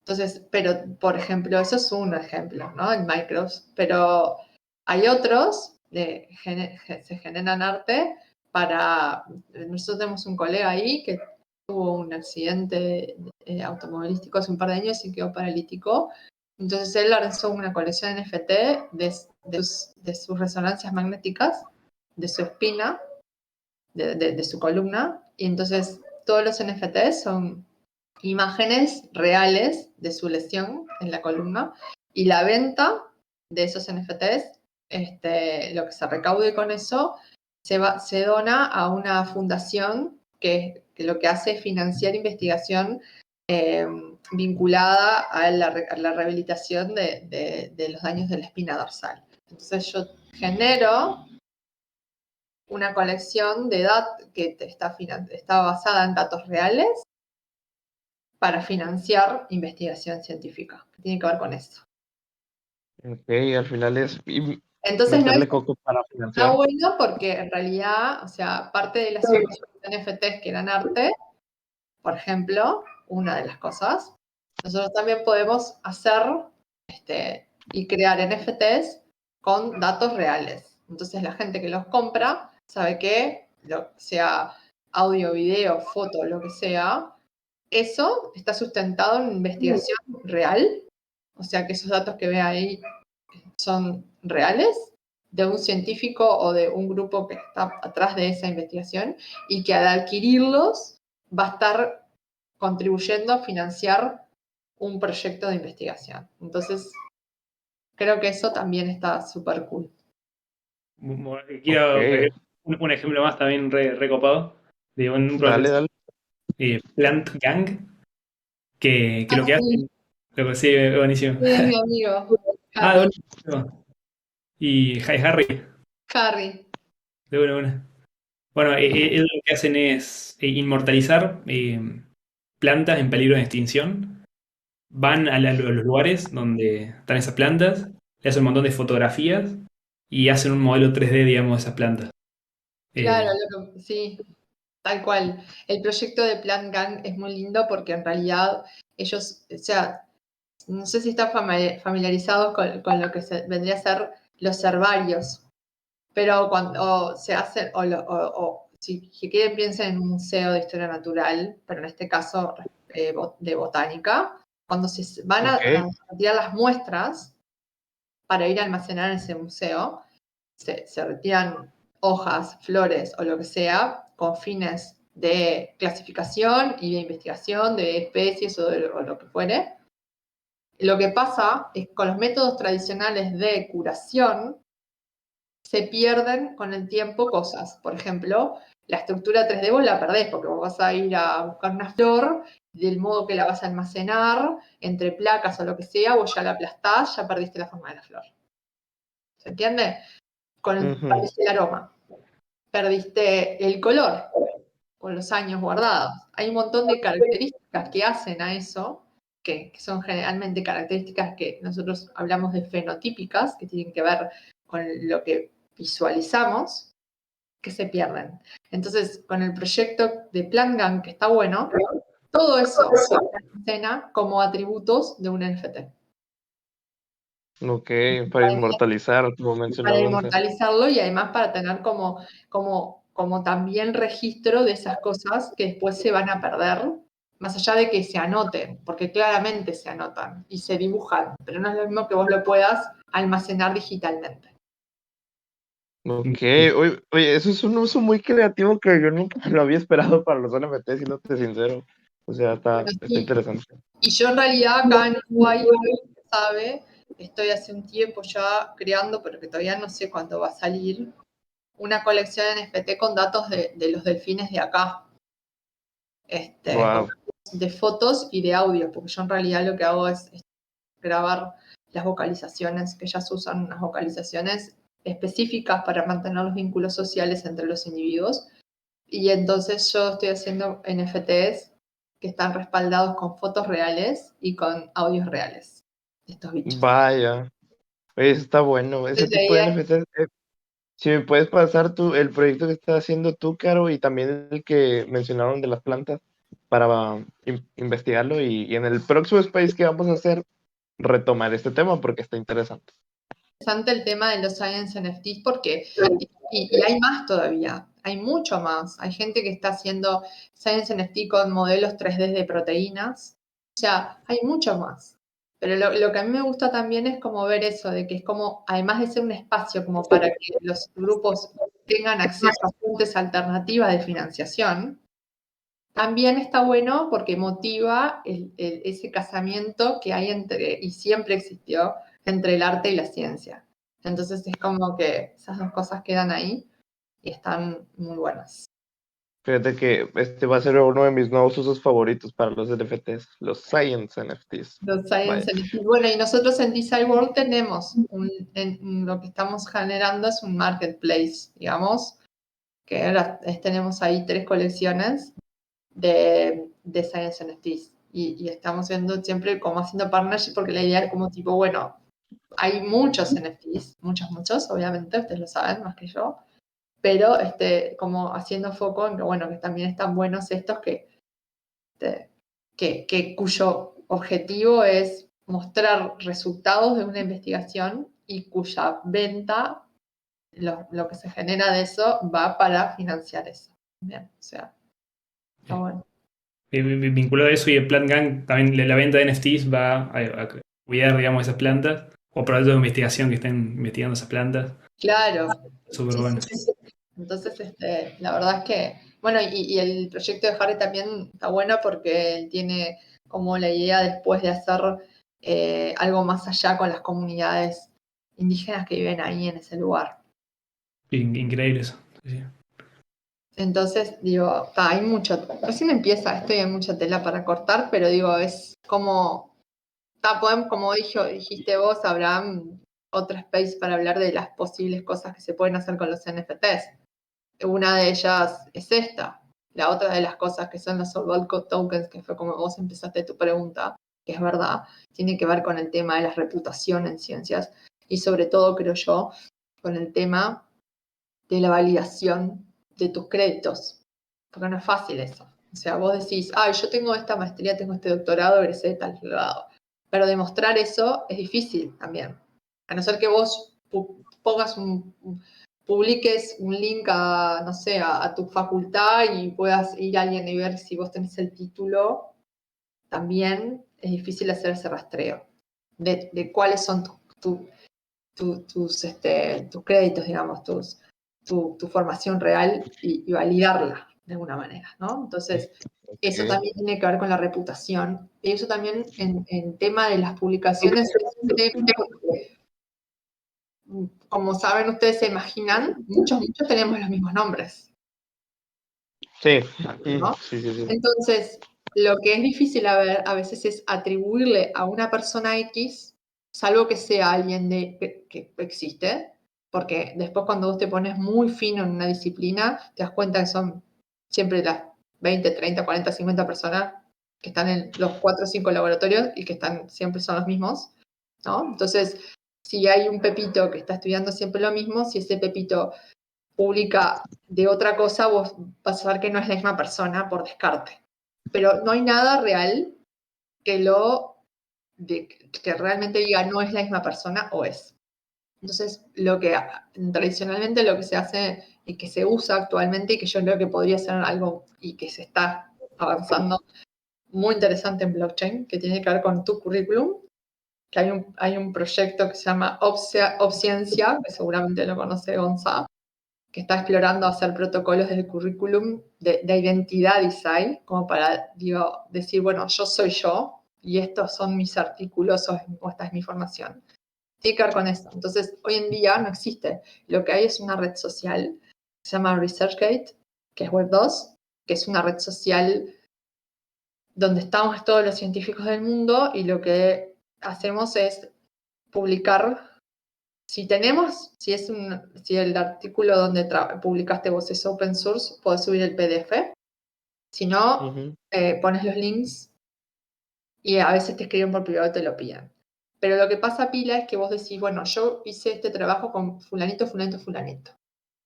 Speaker 3: Entonces, pero, por ejemplo, eso es un ejemplo, ¿no? En Micros, pero hay otros, se generan arte para, nosotros tenemos un colega ahí que tuvo un accidente automovilístico hace un par de años y quedó paralítico. Entonces él lanzó una colección NFT de sus resonancias magnéticas, de su espina, de su columna, y entonces todos los NFTs son imágenes reales de su lesión en la columna, y la venta de esos NFTs, lo que se recaude con eso, se dona a una fundación que lo que hace es financiar investigación vinculada a la rehabilitación de los daños de la espina dorsal. Entonces yo genero una colección de datos que está basada en datos reales para financiar investigación científica, que tiene que ver con eso.
Speaker 1: Ok, al final es
Speaker 3: Entonces no
Speaker 1: meterle
Speaker 3: es
Speaker 1: coco para
Speaker 3: está
Speaker 1: financiar.
Speaker 3: bueno porque en realidad, o sea, parte de las NFTs que eran arte, por ejemplo, una de las cosas, nosotros también podemos hacer y crear NFTs con datos reales. Entonces la gente que los compra sabe que, sea audio, video, foto, lo que sea, eso está sustentado en investigación real, o sea que esos datos que ve ahí son reales, de un científico o de un grupo que está atrás de esa investigación, y que al adquirirlos va a estar contribuyendo a financiar un proyecto de investigación. Entonces, creo que eso también está súper cool.
Speaker 2: Quiero
Speaker 1: Ok,
Speaker 2: un ejemplo más también recopado de un
Speaker 1: dale,
Speaker 2: proyecto,
Speaker 1: dale.
Speaker 2: Plant Gang, que lo que
Speaker 3: Sí,
Speaker 2: hacen, lo que sí, buenísimo.
Speaker 3: es mi amigo,
Speaker 2: Ah, de
Speaker 3: Harry.
Speaker 2: buenísimo. Y Hi Harry,
Speaker 3: Harry.
Speaker 2: de buena. Bueno, ellos lo que hacen es inmortalizar plantas en peligro de extinción. Van a los lugares donde están esas plantas, le hacen un montón de fotografías y hacen un modelo 3D, digamos, de esas plantas.
Speaker 3: Claro,
Speaker 2: Eh,
Speaker 3: sí, tal cual. El proyecto de Plan Gang es muy lindo porque en realidad ellos, o sea, no sé si están familiarizados con lo que vendría a ser los herbarios, pero cuando se hacen, o si quieren piensen en un museo de historia natural, pero en este caso de botánica, cuando se van
Speaker 1: Ok,
Speaker 3: a retirar las muestras para ir a almacenar en ese museo, se retiran hojas, flores o lo que sea con fines de clasificación y de investigación de especies o lo que fuere. Lo que pasa es que con los métodos tradicionales de curación se pierden con el tiempo cosas. Por ejemplo, la estructura 3D vos la perdés porque vos vas a ir a buscar una flor, del modo que la vas a almacenar, entre placas o lo que sea, vos ya la aplastás, ya perdiste la forma de la flor. ¿Se entiende?
Speaker 1: ujú,
Speaker 3: Perdiste el aroma, perdiste el color con los años guardados. Hay un montón de características que hacen a eso, que son generalmente características que nosotros hablamos de fenotípicas, que tienen que ver con lo que visualizamos, que se pierden. Entonces, con el proyecto de PlantGang, que está bueno, todo eso se almacena como atributos de un NFT.
Speaker 1: ok, para inmortalizar, como
Speaker 3: Para
Speaker 1: mencionaba antes.
Speaker 3: inmortalizarlo y además para tener como también registro de esas cosas que después se van a perder, más allá de que se anoten, porque claramente se anotan y se dibujan, pero no es lo mismo que vos lo puedas almacenar digitalmente.
Speaker 1: Ok, oye, eso es un uso muy creativo que yo nunca lo había esperado para los NFTs, siéndote sincero. O sea,
Speaker 3: Bueno,
Speaker 1: está
Speaker 3: sí.
Speaker 1: interesante.
Speaker 3: Y yo en realidad acá en Uruguay, sabe, estoy hace un tiempo ya creando, pero que todavía no sé cuándo va a salir, una colección en NFT con datos de los delfines de acá. Con
Speaker 1: Wow.
Speaker 3: de fotos y de audio, porque yo en realidad lo que hago es grabar las vocalizaciones, que ellas usan unas vocalizaciones específicas para mantener los vínculos sociales entre los individuos. Y entonces yo estoy haciendo NFTs que están respaldados con fotos reales y con audios reales de estos bichos.
Speaker 1: Vaya. Oye, eso está bueno. Ese
Speaker 3: Entonces la
Speaker 1: tipo de
Speaker 3: idea es,
Speaker 1: NFTs. Si me puedes pasar el proyecto que estás haciendo tú, Caro, y también el que mencionaron de las plantas para investigarlo y en el próximo space que vamos a hacer retomar este tema porque está interesante.
Speaker 3: Interesante el tema de los Science NFTs porque, y hay más todavía, hay mucho más. Hay gente que está haciendo Science NFT con modelos 3D de proteínas. O sea, hay mucho más. Pero lo que a mí me gusta también es como ver eso, de que es como, además de ser un espacio como para que los grupos tengan acceso a fuentes alternativas de financiación, también está bueno porque motiva ese casamiento que hay entre, y siempre existió, entre el arte y la ciencia. Entonces es como que esas dos cosas quedan ahí y están muy buenas.
Speaker 1: Fíjate que este va a ser uno de mis nuevos usos favoritos para los NFTs, los Science NFTs.
Speaker 3: Los
Speaker 1: Vaya.
Speaker 3: Science NFTs. Bueno, y nosotros en Design World tenemos lo que estamos generando es un marketplace, digamos, que ahora tenemos ahí 3 colecciones de Science NFTs. Y estamos viendo siempre como haciendo partnership porque la idea es como tipo, bueno, hay muchos NFTs, muchos, obviamente, ustedes lo saben más que yo, pero como haciendo foco en que, bueno, que también están buenos estos cuyo objetivo es mostrar resultados de una investigación y cuya venta, lo que se genera de eso, va para financiar eso. Bien, o sea, está bueno.
Speaker 2: Vinculado a eso y el Plant Gang, también la venta de NFTs va a cuidar, digamos, esas plantas o proyectos de investigación que estén investigando esas plantas.
Speaker 3: Claro.
Speaker 2: Súper
Speaker 3: Sí,
Speaker 2: bueno.
Speaker 3: sí, sí. Entonces, la verdad es que, bueno, y el proyecto de Harry también está bueno porque él tiene como la idea después de hacer algo más allá con las comunidades indígenas que viven ahí en ese lugar.
Speaker 2: Increíble eso. Sí.
Speaker 3: Entonces, digo, hay mucho, recién empieza esto y hay mucha tela para cortar, pero digo, es como, como dijiste vos, Abraham, otro space para hablar de las posibles cosas que se pueden hacer con los NFTs. Una de ellas es esta. La otra de las cosas que son los Solval Code Tokens, que fue como vos empezaste tu pregunta, que es verdad, tiene que ver con el tema de la reputación en ciencias y sobre todo, creo yo, con el tema de la validación de tus créditos, porque no es fácil eso. O sea, vos decís, yo tengo esta maestría, tengo este doctorado, egresé de tal grado, pero demostrar eso es difícil también. A no ser que vos publiques un link a, no sé, a tu facultad y puedas ir a alguien y ver si vos tenés el título, también es difícil hacer ese rastreo de cuáles son tus créditos, digamos, tu formación real y validarla de alguna manera, ¿no? Entonces, eso también tiene que ver con la reputación. Y eso también en tema de las publicaciones es un tema porque, como saben ustedes, se imaginan, muchos tenemos los mismos nombres,
Speaker 1: Sí,
Speaker 3: ¿no?
Speaker 1: sí.
Speaker 3: Entonces, lo que es difícil a veces es atribuirle a una persona X, salvo que sea alguien que existe, porque después cuando vos te pones muy fino en una disciplina, te das cuenta que son siempre las 20, 30, 40, 50 personas que están en los 4 o 5 laboratorios y que siempre son los mismos, ¿no? Entonces, si hay un Pepito que está estudiando siempre lo mismo, si ese Pepito publica de otra cosa, vos vas a ver que no es la misma persona por descarte. Pero no hay nada real que que realmente diga no es la misma persona o es. Entonces, tradicionalmente lo que se hace y que se usa actualmente y que yo creo que podría ser algo y que se está avanzando muy interesante en blockchain, que tiene que ver con tu currículum, que hay un proyecto que se llama Obciencia, que seguramente lo conoce Gonzalo, que está explorando hacer protocolos del currículum de identidad design, como para decir, bueno, yo soy yo y estos son mis artículos o esta es mi formación. Tiene que ver con eso. Entonces, hoy en día no existe. Lo que hay es una red social que se llama ResearchGate, que es Web2, que es una red social donde estamos todos los científicos del mundo y lo que hacemos es publicar. Si el artículo donde publicaste vos es open source, podés subir el PDF. Si no, pones los links y a veces te escriben por privado y te lo piden. Pero lo que pasa, pila, es que vos decís, bueno, yo hice este trabajo con fulanito, fulanito, fulanito.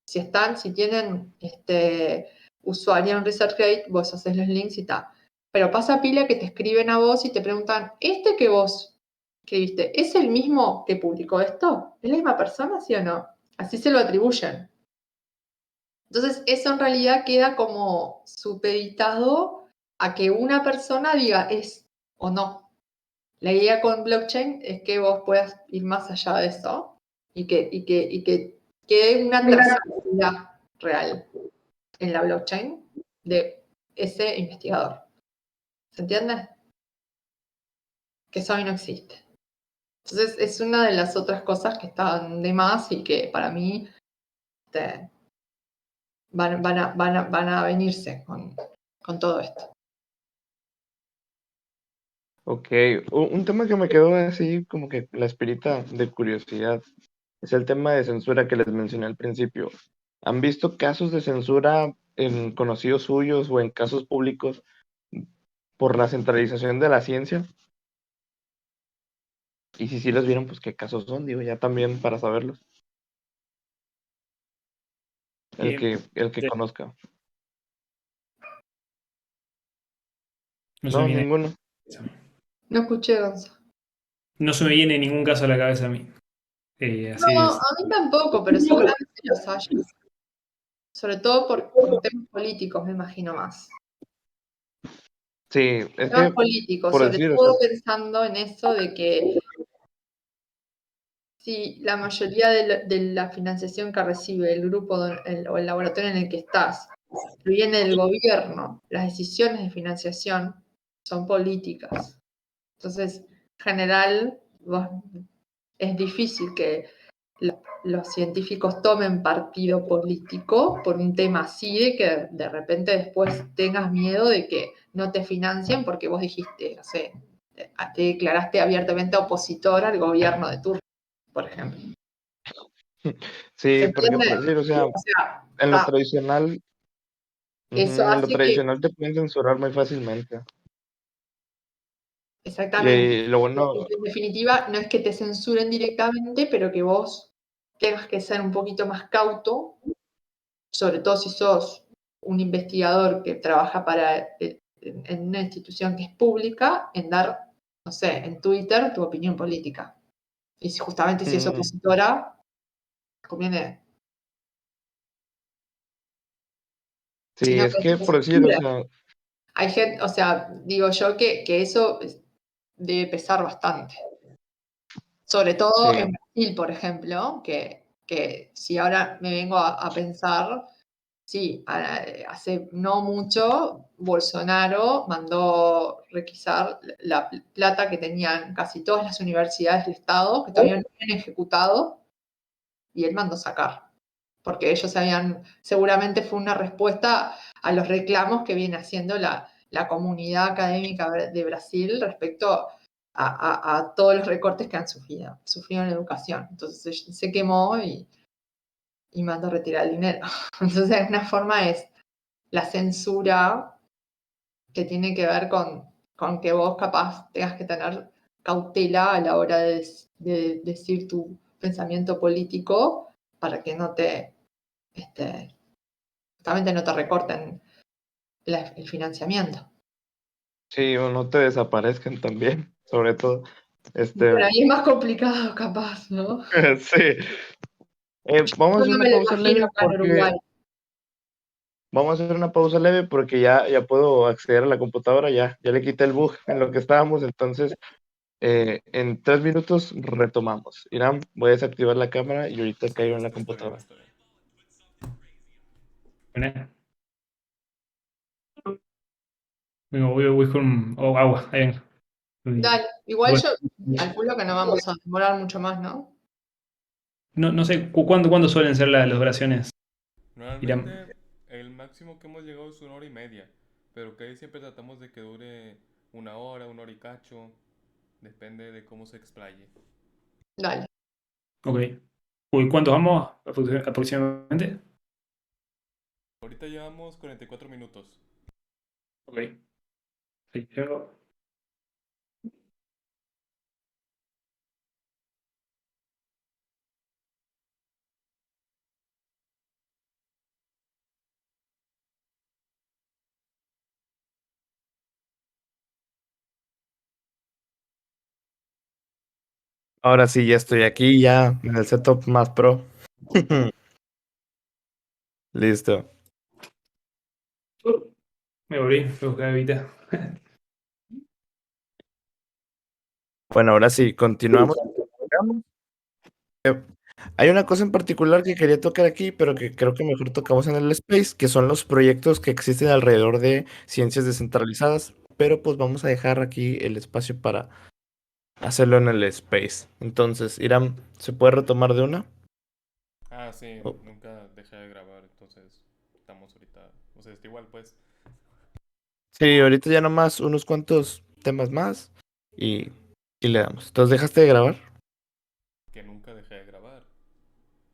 Speaker 3: si tienen usuario en ResearchGate, vos haces los links y tal. Pero pasa pila que te escriben a vos y te preguntan, ¿este que vos escribiste es el mismo que publicó esto? ¿Es la misma persona, sí o no? Así se lo atribuyen. Entonces, eso en realidad queda como supeditado a que una persona diga es o no. La idea con blockchain es que vos puedas ir más allá de eso y que quede una trazabilidad real en la blockchain de ese investigador. ¿Se entiende? Que eso hoy no existe. Entonces, es una de las otras cosas que están de más y que para mí van a venirse con todo esto.
Speaker 1: Ok, un tema que me quedó así como que la espirita de curiosidad es el tema de censura que les mencioné al principio. ¿Han visto casos de censura en conocidos suyos o en casos públicos por la centralización de la ciencia? Y si sí los vieron, pues qué casos son, digo, ya también para saberlos.
Speaker 2: Eh,
Speaker 1: El que
Speaker 2: de-
Speaker 1: conozca.
Speaker 2: no se me
Speaker 1: No,
Speaker 2: viene
Speaker 1: ninguno.
Speaker 3: No escuché, Gonzalo.
Speaker 2: No se me viene ningún caso a la cabeza a mí. Así
Speaker 3: No,
Speaker 2: es.
Speaker 3: a mí tampoco, pero seguramente los hay. Sobre todo por temas políticos, me imagino más.
Speaker 1: Sí, es
Speaker 3: Temas
Speaker 1: que,
Speaker 3: políticos,
Speaker 1: por
Speaker 3: sobre
Speaker 1: decir, o sea,
Speaker 3: todo pensando en eso de que si la mayoría de la financiación que recibe el grupo o el laboratorio en el que estás viene del gobierno, las decisiones de financiación son políticas. Entonces, en general, es difícil que los científicos tomen partido político por un tema así, de que de repente después tengas miedo de que no te financien porque vos dijiste, no sé, te declaraste abiertamente opositor al gobierno de turno, por ejemplo. ¿Se
Speaker 1: sí, porque por
Speaker 3: entiende?
Speaker 1: decir, o sea,
Speaker 3: O sea,
Speaker 1: en lo tradicional,
Speaker 3: eso
Speaker 1: en lo
Speaker 3: hace que,
Speaker 1: tradicional te pueden censurar muy fácilmente.
Speaker 3: exactamente,
Speaker 1: Y lo bueno,
Speaker 3: en definitiva, no es que te censuren directamente, pero que vos tengas que ser un poquito más cauto, sobre todo si sos un investigador que trabaja en una institución que es pública, en dar, no sé, en Twitter tu opinión política. Y justamente si es
Speaker 1: mm,
Speaker 3: opositora, conviene. Si
Speaker 1: sí,
Speaker 3: no,
Speaker 1: es
Speaker 3: que
Speaker 1: que
Speaker 3: se
Speaker 1: por decir, o
Speaker 3: censure.
Speaker 1: sea,
Speaker 3: Hay gente, o sea, digo yo que eso debe pesar bastante. Sobre todo en
Speaker 1: sí,
Speaker 3: Brasil, por ejemplo, que si ahora me vengo a pensar, sí, hace no mucho Bolsonaro mandó requisar la plata que tenían casi todas las universidades del Estado, que todavía no habían ejecutado, y él mandó sacar, porque ellos seguramente fue una respuesta a los reclamos que viene haciendo la comunidad académica de Brasil respecto a todos los recortes que han sufrido en la educación. Entonces se quemó y mandó retirar el dinero. Entonces, de alguna forma es la censura que tiene que ver con que vos capaz tengas que tener cautela a la hora de decir tu pensamiento político para que no justamente no te recorten el financiamiento.
Speaker 1: sí, o no te desaparezcan también, sobre todo.
Speaker 3: Por
Speaker 1: Este,
Speaker 3: ahí es más complicado capaz, ¿no?
Speaker 1: sí. Vamos a
Speaker 3: Yo
Speaker 1: hacer
Speaker 3: no
Speaker 1: una
Speaker 3: me lo
Speaker 1: pausa
Speaker 3: imagino
Speaker 1: leve
Speaker 3: acá en Uruguay.
Speaker 1: porque ya puedo acceder a la computadora, ya le quité el bug en lo que estábamos, entonces en 3 minutos retomamos. Irán, voy a desactivar la cámara y ahorita
Speaker 4: Listo,
Speaker 1: caigo en la
Speaker 4: listo, está bien,
Speaker 1: computadora.
Speaker 4: está bien.
Speaker 2: Bueno, vengo, voy con agua. Ahí vengo.
Speaker 3: Dale, igual
Speaker 2: Bueno,
Speaker 3: yo calculo que no vamos a demorar mucho más, ¿no?
Speaker 2: no sé, ¿cuándo suelen ser las oraciones? Irán.
Speaker 4: Normalmente el máximo que hemos llegado es 1 hora y media, pero que ahí siempre tratamos de que dure 1 hora, 1 hora y cacho, depende de cómo se explaye.
Speaker 3: Dale.
Speaker 2: Ok. Uy, ¿cuántos vamos aproximadamente?
Speaker 4: Ahorita llevamos 44 minutos.
Speaker 2: Ok. Sí, yo-
Speaker 1: Ahora sí, ya estoy aquí, ya en el setup más pro. Listo.
Speaker 2: Me volví, lo buscaba Evita.
Speaker 1: Bueno, ahora sí, continuamos. Hay una cosa en particular que quería tocar aquí, pero que creo que mejor tocamos en el Space, que son los proyectos que existen alrededor de ciencias descentralizadas. Pero pues vamos a dejar aquí el espacio para hacerlo en el Space. Entonces, Iram, ¿se puede retomar de una?
Speaker 4: Ah, sí,
Speaker 1: Oh,
Speaker 4: nunca dejé de grabar, entonces estamos ahorita. O sea, está igual, pues,
Speaker 1: sí, ahorita ya nomás unos cuantos temas más y, y le damos. Entonces, ¿dejaste de grabar?
Speaker 4: que nunca dejé de grabar.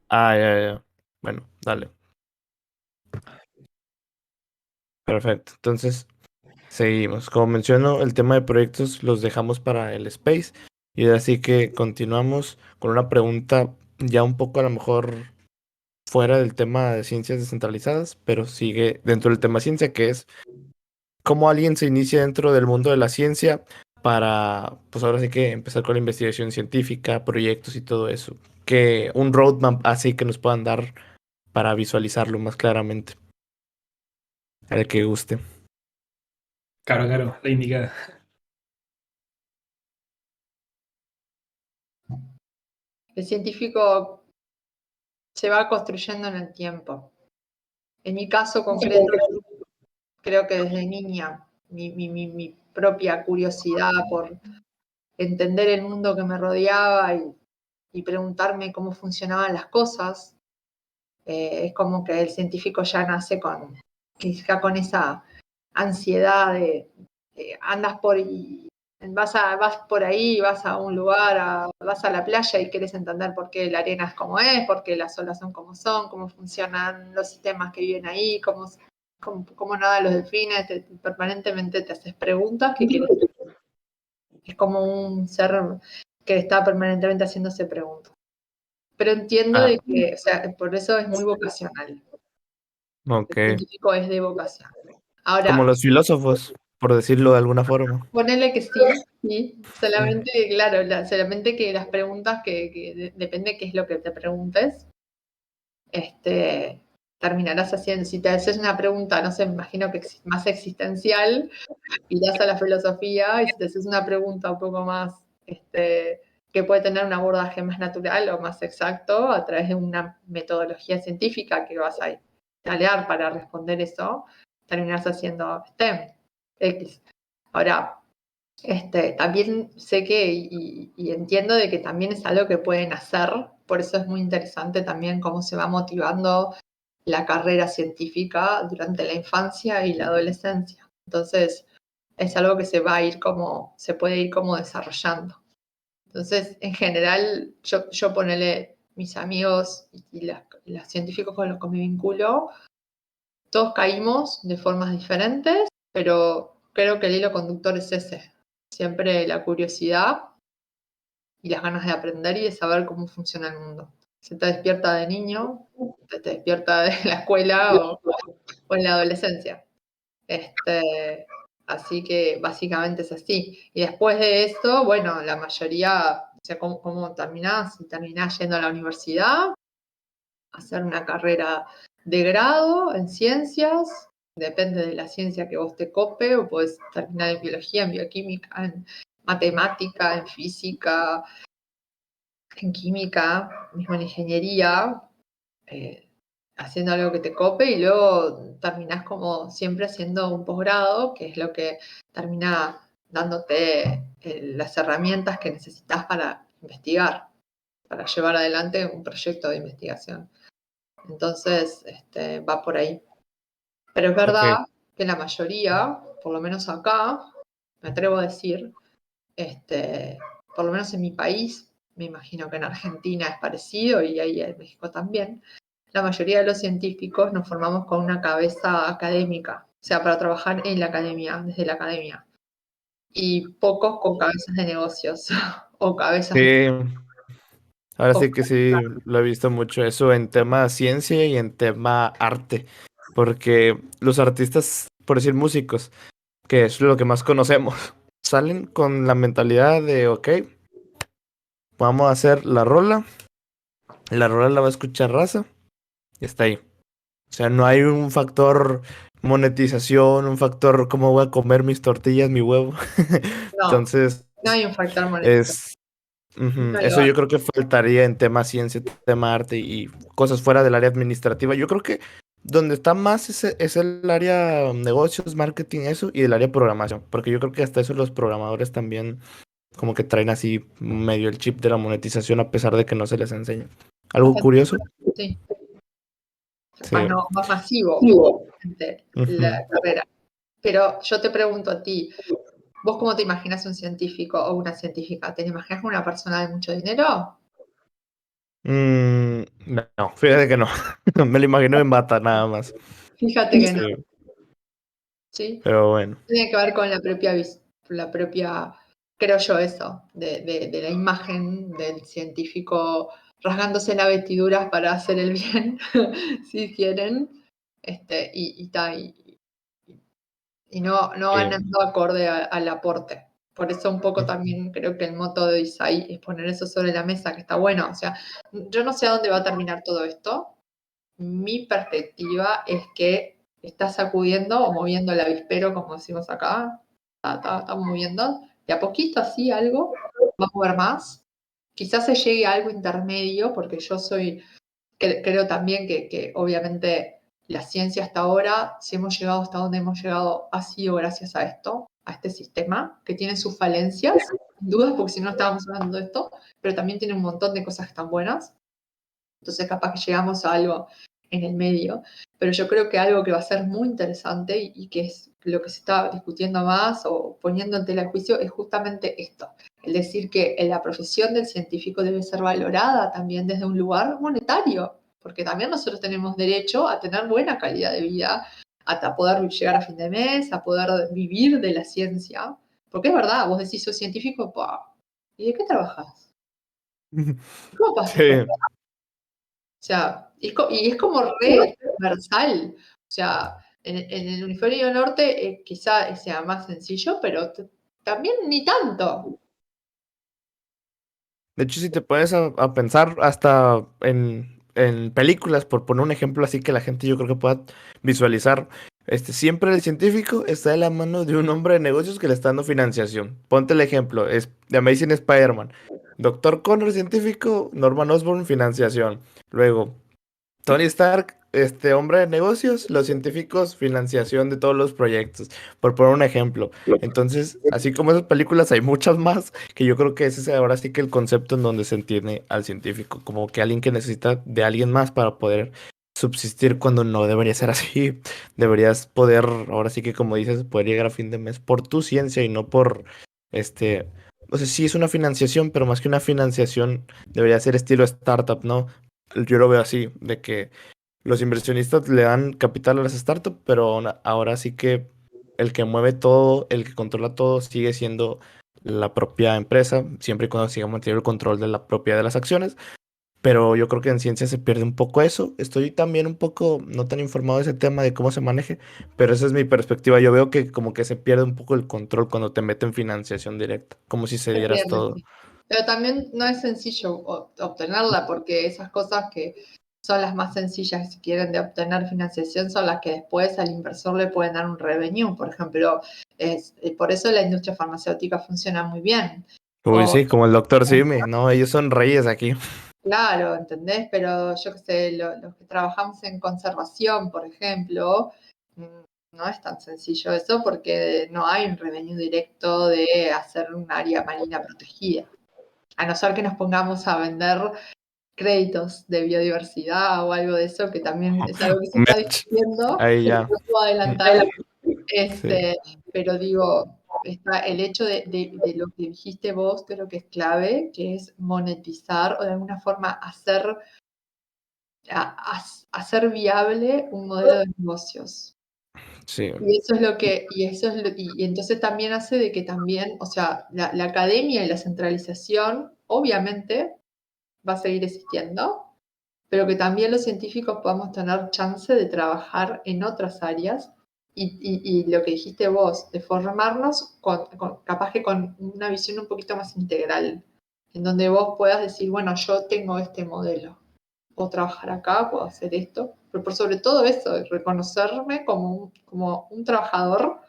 Speaker 1: Ah, ya. Bueno, dale. Perfecto. Entonces, seguimos. Como menciono, el tema de proyectos los dejamos para el Space. Y así que continuamos con una pregunta ya un poco a lo mejor fuera del tema de ciencias descentralizadas, pero sigue dentro del tema ciencia, que es cómo alguien se inicia dentro del mundo de la ciencia para, pues ahora sí que empezar con la investigación científica, proyectos y todo eso. Que un roadmap así que nos puedan dar para visualizarlo más claramente, al que guste.
Speaker 2: Claro, la indicada.
Speaker 3: El científico se va construyendo en el tiempo. En mi caso concreto, creo que desde niña, mi propia curiosidad por entender el mundo que me rodeaba y preguntarme cómo funcionaban las cosas, es como que el científico ya nace quizá con esa ansiedad de andas vas por ahí, vas a un lugar, vas a la playa y quieres entender por qué la arena es como es, por qué las olas son como son, cómo funcionan los sistemas que viven ahí, cómo nadan los delfines, permanentemente te haces preguntas que quieres. Es como un ser que está permanentemente haciéndose preguntas. Pero entiendo
Speaker 1: Ah,
Speaker 3: de que, o sea, por eso es muy vocacional. El
Speaker 1: ok.
Speaker 3: científico es de vocación.
Speaker 1: Como
Speaker 3: Ahora,
Speaker 1: los filósofos, por decirlo de alguna forma.
Speaker 3: ponele que sí, sí,
Speaker 1: Sí.
Speaker 3: solamente, claro, solamente que las preguntas depende qué es lo que te preguntes, terminarás haciendo, si te haces una pregunta, no sé, me imagino que más existencial, irás a la filosofía, y si te haces una pregunta un poco más, que puede tener un abordaje más natural o más exacto, a través de una metodología científica que vas a talear para responder eso, terminarás haciendo STEM, X. Ahora, también sé que y entiendo de que también es algo que pueden hacer, por eso es muy interesante también cómo se va motivando la carrera científica durante la infancia y la adolescencia. Entonces, es algo que se puede ir como desarrollando. Entonces, en general, yo ponele mis amigos y los científicos con los que me vinculo, todos caímos de formas diferentes, pero creo que el hilo conductor es ese. Siempre la curiosidad y las ganas de aprender y de saber cómo funciona el mundo. Se te despierta de niño, te despierta de la escuela o en la adolescencia. Así que básicamente es así. Y después de esto, bueno, la mayoría, o sea, ¿cómo terminás? Si terminás yendo a la universidad, hacer una carrera de grado en ciencias, depende de la ciencia que vos te cope, o podés terminar en biología, en bioquímica, en matemática, en física, en química, mismo en ingeniería, eh, haciendo algo que te cope y luego terminás como siempre haciendo un posgrado, que es lo que termina dándote las herramientas que necesitas para investigar, para llevar adelante un proyecto de investigación. Entonces, va por ahí. Pero es
Speaker 1: Ok.
Speaker 3: verdad que la mayoría, por lo menos acá, me atrevo a decir, por lo menos en mi país, me imagino que en Argentina es parecido y ahí en México también, la mayoría de los científicos nos formamos con una cabeza académica, o sea, para trabajar en la academia, desde la academia, y pocos con cabezas de negocios o cabezas de...
Speaker 1: Sí, ahora
Speaker 3: o-
Speaker 1: sí que sí, lo he visto mucho eso en tema ciencia y en tema arte, porque los artistas, por decir músicos, que es lo que más conocemos, salen con la mentalidad de, ok, vamos a hacer la rola la va a escuchar raza y está ahí. O sea, no hay un factor monetización, un factor cómo voy a comer mis tortillas, mi huevo.
Speaker 3: No,
Speaker 1: Entonces,
Speaker 3: no hay un factor monetario.
Speaker 1: es ujú,
Speaker 3: No lo
Speaker 1: eso
Speaker 3: hay.
Speaker 1: yo creo que faltaría en tema ciencia, tema arte y cosas fuera del área administrativa. Yo creo que donde está más es el área negocios, marketing, eso, y el área programación. Porque yo creo que hasta eso los programadores también como que traen así medio el chip de la monetización a pesar de que no se les enseña. Algo curioso.
Speaker 3: Sí,
Speaker 1: Sí.
Speaker 3: más masivo, obviamente, la
Speaker 1: Ujú.
Speaker 3: carrera. Pero yo te pregunto a ti, ¿vos cómo te imaginas un científico o una científica? ¿Te imaginas una persona de mucho dinero?
Speaker 1: No, fíjate que no. Me lo imagino en bata nada más.
Speaker 3: Fíjate que no,
Speaker 1: Sí,
Speaker 3: ¿sí?
Speaker 1: pero bueno.
Speaker 3: Tiene que ver con la propia, creo yo eso, de la imagen del científico rasgándose las vestiduras para hacer el bien, si quieren, y no
Speaker 1: Sí.
Speaker 3: ganando acorde al aporte. Por eso un poco también creo que el moto de Isai es poner eso sobre la mesa, que está bueno. O sea, yo no sé a dónde va a terminar todo esto. Mi perspectiva es que está sacudiendo o moviendo el avispero, como decimos acá. Está moviendo de a poquito así algo, va a mover más. Quizás se llegue a algo intermedio, porque yo creo también que obviamente la ciencia hasta ahora, si hemos llegado hasta donde hemos llegado, ha sido gracias a esto, a este sistema, que tiene sus falencias, sin dudas, porque si no estábamos hablando de esto, pero también tiene un montón de cosas que están buenas. Entonces capaz que llegamos a algo en el medio, pero yo creo que algo que va a ser muy interesante y que es lo que se está discutiendo más o poniendo en tela de juicio es justamente esto, el decir que la profesión del científico debe ser valorada también desde un lugar monetario, porque también nosotros tenemos derecho a tener buena calidad de vida, a poder llegar a fin de mes, a poder vivir de la ciencia, porque es verdad, vos decís sos científico, ¡pah! ¿Y de qué trabajas? ¿Cómo pasas por?
Speaker 1: Sí,
Speaker 3: O sea, y es como re transversal. O sea, en el hemisferio norte quizá sea más sencillo, pero también ni tanto.
Speaker 1: de hecho, si te pones a pensar hasta en películas, por poner un ejemplo así que la gente yo creo que pueda visualizar, siempre el científico está de la mano de un hombre de negocios que le está dando financiación. Ponte el ejemplo, es de Amazing Spider-Man. Doctor Connor, científico, Norman Osborn, financiación. Luego, Tony Stark, hombre de negocios, los científicos, financiación de todos los proyectos, por poner un ejemplo. Entonces, así como esas películas, hay muchas más que yo creo que ese es ahora sí que el concepto en donde se entiende al científico, como que alguien que necesita de alguien más para poder subsistir cuando no debería ser así. Deberías poder, ahora sí que como dices, poder llegar a fin de mes por tu ciencia y no por, o sea, sí es una financiación, pero más que una financiación, debería ser estilo startup, ¿no? Yo lo veo así, de que los inversionistas le dan capital a las startups, pero ahora sí que el que mueve todo, el que controla todo, sigue siendo la propia empresa, siempre y cuando siga manteniendo el control de la propiedad de las acciones. Pero yo creo que en ciencia se pierde un poco eso. Estoy también un poco no tan informado de ese tema de cómo se maneje, pero esa es mi perspectiva. Yo veo que como que se pierde un poco el control cuando te meten financiación directa, como si se
Speaker 3: Se
Speaker 1: dieras
Speaker 3: pierde,
Speaker 1: todo.
Speaker 3: sí. Pero también no es sencillo obtenerla, porque esas cosas que son las más sencillas, si quieren, de obtener financiación, son las que después al inversor le pueden dar un revenue. Por ejemplo, por eso la industria farmacéutica funciona muy bien.
Speaker 1: Uy,
Speaker 3: O
Speaker 1: sí, como el doctor Simi, no, ellos son reyes aquí.
Speaker 3: Claro, ¿entendés? Pero yo qué sé, los que trabajamos en conservación, por ejemplo, no es tan sencillo eso porque no hay un revenue directo de hacer un área marina protegida. A no ser que nos pongamos a vender créditos de biodiversidad o algo de eso, que también es algo que se está
Speaker 1: Merch,
Speaker 3: discutiendo,
Speaker 1: ahí
Speaker 3: pero
Speaker 1: ya.
Speaker 3: no puedo
Speaker 1: Mm,
Speaker 3: adelantar.
Speaker 1: sí,
Speaker 3: Pero digo, está el hecho de lo que dijiste vos, creo que es clave, que es monetizar o de alguna forma hacer viable un modelo de negocios.
Speaker 1: sí,
Speaker 3: Y eso es lo que, y entonces también hace de que también, o sea, la academia y la centralización, obviamente, va a seguir existiendo, pero que también los científicos podamos tener chance de trabajar en otras áreas y lo que dijiste vos, de formarnos capaz que con una visión un poquito más integral en donde vos puedas decir, bueno, yo tengo este modelo, puedo trabajar acá, puedo hacer esto, pero por sobre todo eso, reconocerme como un trabajador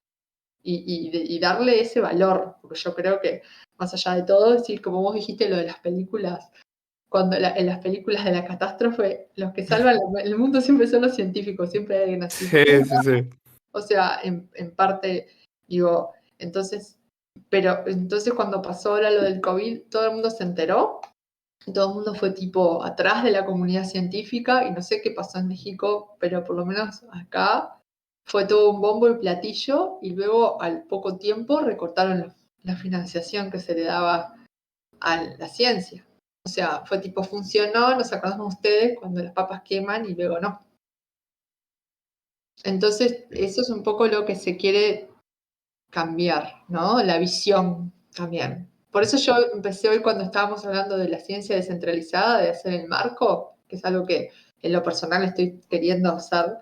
Speaker 3: y darle ese valor, porque yo creo que más allá de todo, decir, como vos dijiste, lo de las películas, cuando en las películas de la catástrofe, los que salvan el mundo siempre son los científicos, siempre hay alguien así.
Speaker 1: Sí, sí, sí.
Speaker 3: O sea, en parte, digo, entonces, pero entonces cuando pasó ahora lo del COVID, todo el mundo se enteró, todo el mundo fue tipo atrás de la comunidad científica y no sé qué pasó en México, pero por lo menos acá fue todo un bombo y platillo y luego al poco tiempo recortaron la financiación que se le daba a la ciencia. O sea, fue tipo, funcionó, nos acordamos de ustedes cuando las papas queman y luego no. Entonces, eso es un poco lo que se quiere cambiar, ¿no? La visión también. Por eso yo empecé hoy cuando estábamos hablando de la ciencia descentralizada, de hacer el marco, que es algo que en lo personal estoy queriendo hacer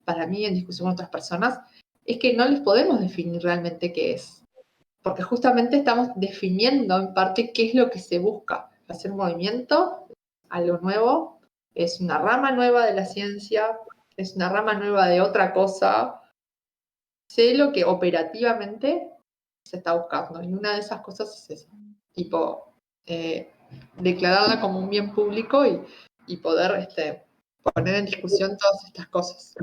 Speaker 3: para mí en discusión con otras personas, es que no les podemos definir realmente qué es. Porque justamente estamos definiendo en parte qué es lo que se busca. Hacer un movimiento, algo nuevo, es una rama nueva de la ciencia, es una rama nueva de otra cosa. Sé lo que operativamente se está buscando y una de esas cosas es esa, tipo declararla como un bien público y poder poner en discusión todas estas cosas.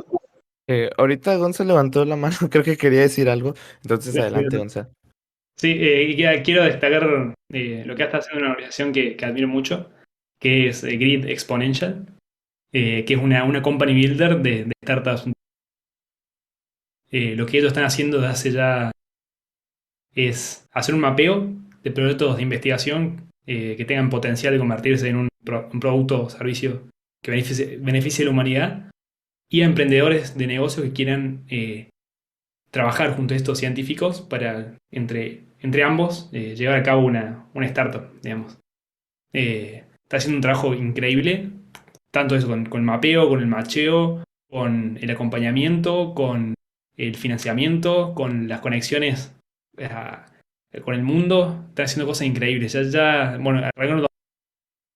Speaker 1: Ahorita Gonza levantó la mano, creo que quería decir algo. Entonces, adelante,
Speaker 2: Sí,
Speaker 1: Gonza.
Speaker 2: quiero destacar lo que está haciendo una organización que admiro mucho, que es Grid Exponential, que es una company builder de startups. Lo que ellos están haciendo desde hace ya es hacer un mapeo de proyectos de investigación que tengan potencial de convertirse en un producto o servicio que beneficie a la humanidad y a emprendedores de negocio que quieran trabajar junto a estos científicos para, entre ambos, llevar a cabo una startup, digamos. Está haciendo un trabajo increíble, tanto eso con el mapeo, con el macheo, con el acompañamiento, con el financiamiento, con las conexiones con el mundo. Están haciendo cosas increíbles. Bueno,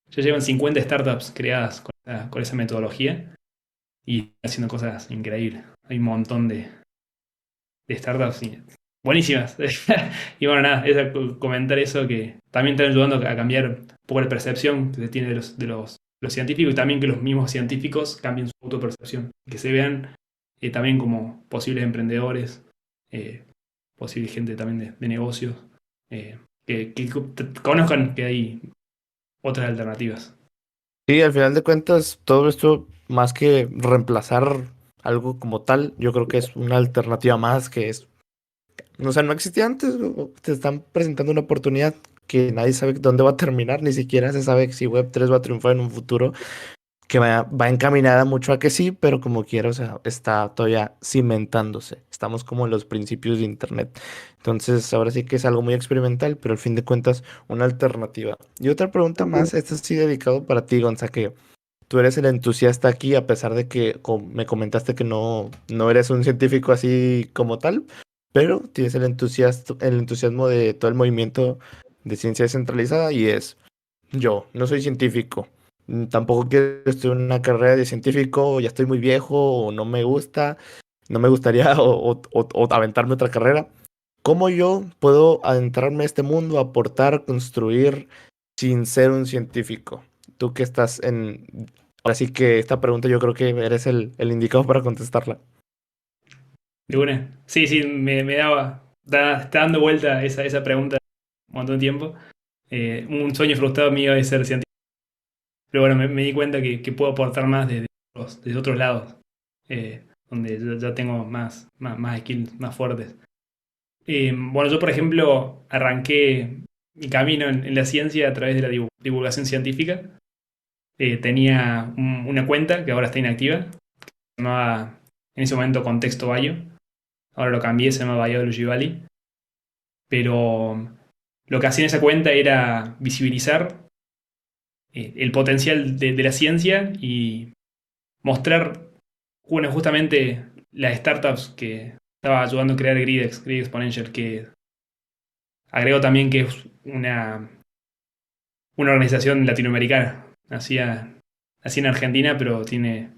Speaker 2: ya llevan 50 startups creadas con esa metodología y están haciendo cosas increíbles. Hay un montón de startups buenísimas. Y bueno, nada, comentar eso que también están ayudando a cambiar un poco la percepción que se tiene de los científicos y también que los mismos científicos cambien su autopercepción, que se vean también como posibles emprendedores, eh, posible gente también de negocios, que conozcan que hay otras alternativas.
Speaker 1: Sí, al final de cuentas, todo esto, más que reemplazar algo como tal, yo creo que es una alternativa más que es, o sea, no existía antes, te están presentando una oportunidad que nadie sabe dónde va a terminar, ni siquiera se sabe si Web3 va a triunfar en un futuro, que va encaminada mucho a que sí, pero como quiera, o sea, está todavía cimentándose. Estamos como en los principios de Internet. Entonces, ahora sí que es algo muy experimental, pero al fin de cuentas, una alternativa. Y otra pregunta más, esta sí dedicado para ti, Gonza, que tú eres el entusiasta aquí, a pesar de que me comentaste que no eres un científico así como tal, pero tienes el entusiasmo de todo el movimiento de ciencia descentralizada y es, yo no soy científico, tampoco quiero estudiar una carrera de científico, ya estoy muy viejo o no me gusta, no me gustaría o aventarme otra carrera. ¿Cómo yo puedo adentrarme a este mundo, aportar, construir sin ser un científico? Tú que estás en... Ahora sí que esta pregunta yo creo que eres el indicado para contestarla.
Speaker 2: De una. Sí, sí, me está dando vuelta esa pregunta un montón de tiempo. Un sueño frustrado mío de ser científico. Pero bueno, me di cuenta que puedo aportar más desde otros lados, donde ya tengo más skills más fuertes. Bueno, yo por ejemplo arranqué mi camino en la ciencia a través de la divulgación científica. Tenía una cuenta que ahora está inactiva, se llamaba en ese momento Contexto Bio. Ahora lo cambié, se llama Biology Valley. Pero lo que hacía en esa cuenta era visibilizar el potencial de la ciencia y mostrar, bueno, justamente las startups que estaba ayudando a crear Grid Exponential, que agrego también que es una organización latinoamericana. Así en Argentina, pero tiene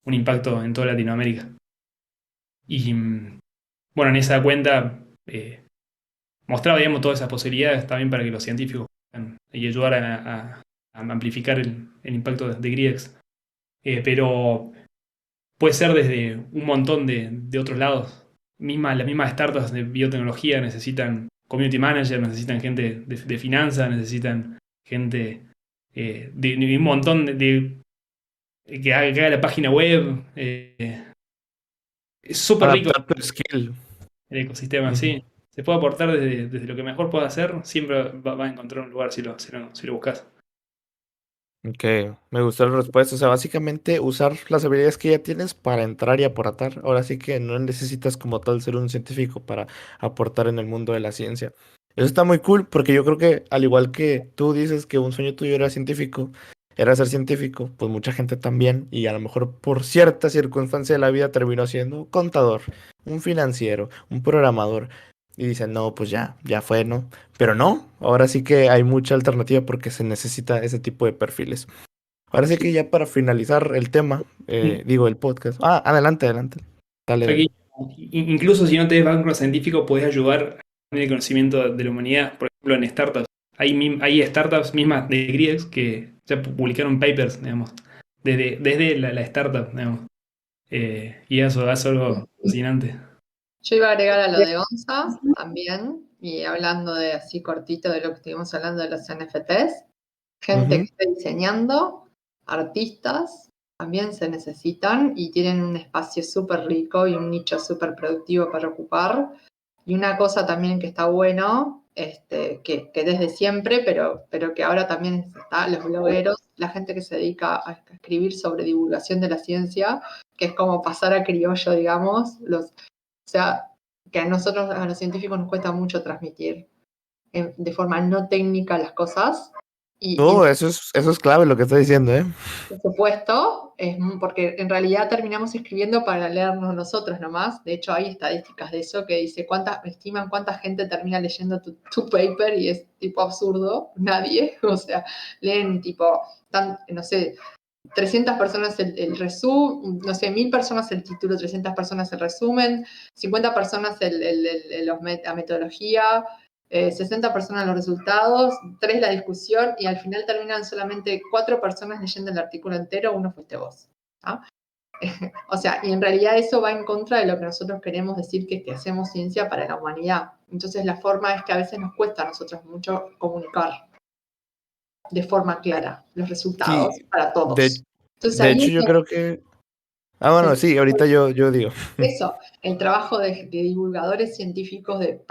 Speaker 2: un impacto en toda Latinoamérica. Y bueno, en esa cuenta mostraba, digamos, todas esas posibilidades también para que los científicos puedan y ayudar a amplificar el impacto de GRIEX. Pero puede ser desde un montón de otros lados. Las mismas startups de biotecnología necesitan community manager, necesitan gente de finanzas, necesitan gente de un montón que haga la página web. Es súper rico
Speaker 1: Adaptar tu skill.
Speaker 2: el ecosistema,
Speaker 1: Ujú.
Speaker 2: sí. Se puede aportar desde lo que mejor pueda hacer, siempre va a encontrar un lugar si lo buscas.
Speaker 1: Ok, me gustó la respuesta. O sea, básicamente usar las habilidades que ya tienes para entrar y aportar. Ahora sí que no necesitas como tal ser un científico para aportar en el mundo de la ciencia. Eso está muy cool porque yo creo que al igual que tú dices que un sueño tuyo era científico, era ser científico, pues mucha gente también y a lo mejor por cierta circunstancia de la vida terminó siendo contador, un financiero, un programador. Y dicen, no, pues ya fue, ¿no? Pero no, ahora sí que hay mucha alternativa porque se necesita ese tipo de perfiles. Ahora sí que ya para finalizar el tema, digo el podcast. Ah, adelante, adelante. Dale,
Speaker 2: Aquí,
Speaker 1: dale.
Speaker 2: incluso si no tenés background científico, podés ayudar en el conocimiento de la humanidad, por ejemplo, en startups. Hay startups mismas de GRIEX que ya publicaron papers, digamos, desde la startup, digamos. Y eso es algo fascinante.
Speaker 3: Yo iba a agregar a lo de ONSA también, y hablando de así cortito de lo que estuvimos hablando de los NFTs, gente que
Speaker 1: Ujú.
Speaker 3: esté diseñando, artistas, también se necesitan y tienen un espacio súper rico y un nicho súper productivo para ocupar. Y una cosa también que está bueno, que desde siempre, pero que ahora también está, los blogueros, la gente que se dedica a escribir sobre divulgación de la ciencia, que es como pasar a criollo, digamos, o sea, que a nosotros, a los científicos, nos cuesta mucho transmitir de forma no técnica las cosas. Y
Speaker 1: No, eso es clave lo que está diciendo, ¿eh?
Speaker 3: por supuesto, porque en realidad terminamos escribiendo para leernos nosotros nomás. De hecho, hay estadísticas de eso que dice estiman cuánta gente termina leyendo tu paper y es tipo absurdo. Nadie. O sea, leen tipo, no sé, 300 personas el resumen, no sé, 1000 personas el título, 300 personas el resumen, 50 personas la metodología, 60 personas los resultados, 3 la discusión y al final terminan solamente 4 personas leyendo el artículo entero, uno fuiste vos. ¿Ah? O sea, y en realidad eso va en contra de lo que nosotros queremos decir que hacemos ciencia para la humanidad. Entonces la forma es que a veces nos cuesta a nosotros mucho comunicar de forma clara los resultados
Speaker 1: Sí,
Speaker 3: para
Speaker 1: de,
Speaker 3: todos. Entonces
Speaker 1: de
Speaker 3: ahí
Speaker 1: hecho
Speaker 3: es
Speaker 1: yo creo que... Ah,
Speaker 3: donde
Speaker 1: bueno, sí, ahorita yo digo.
Speaker 3: eso, el trabajo de divulgadores científicos, de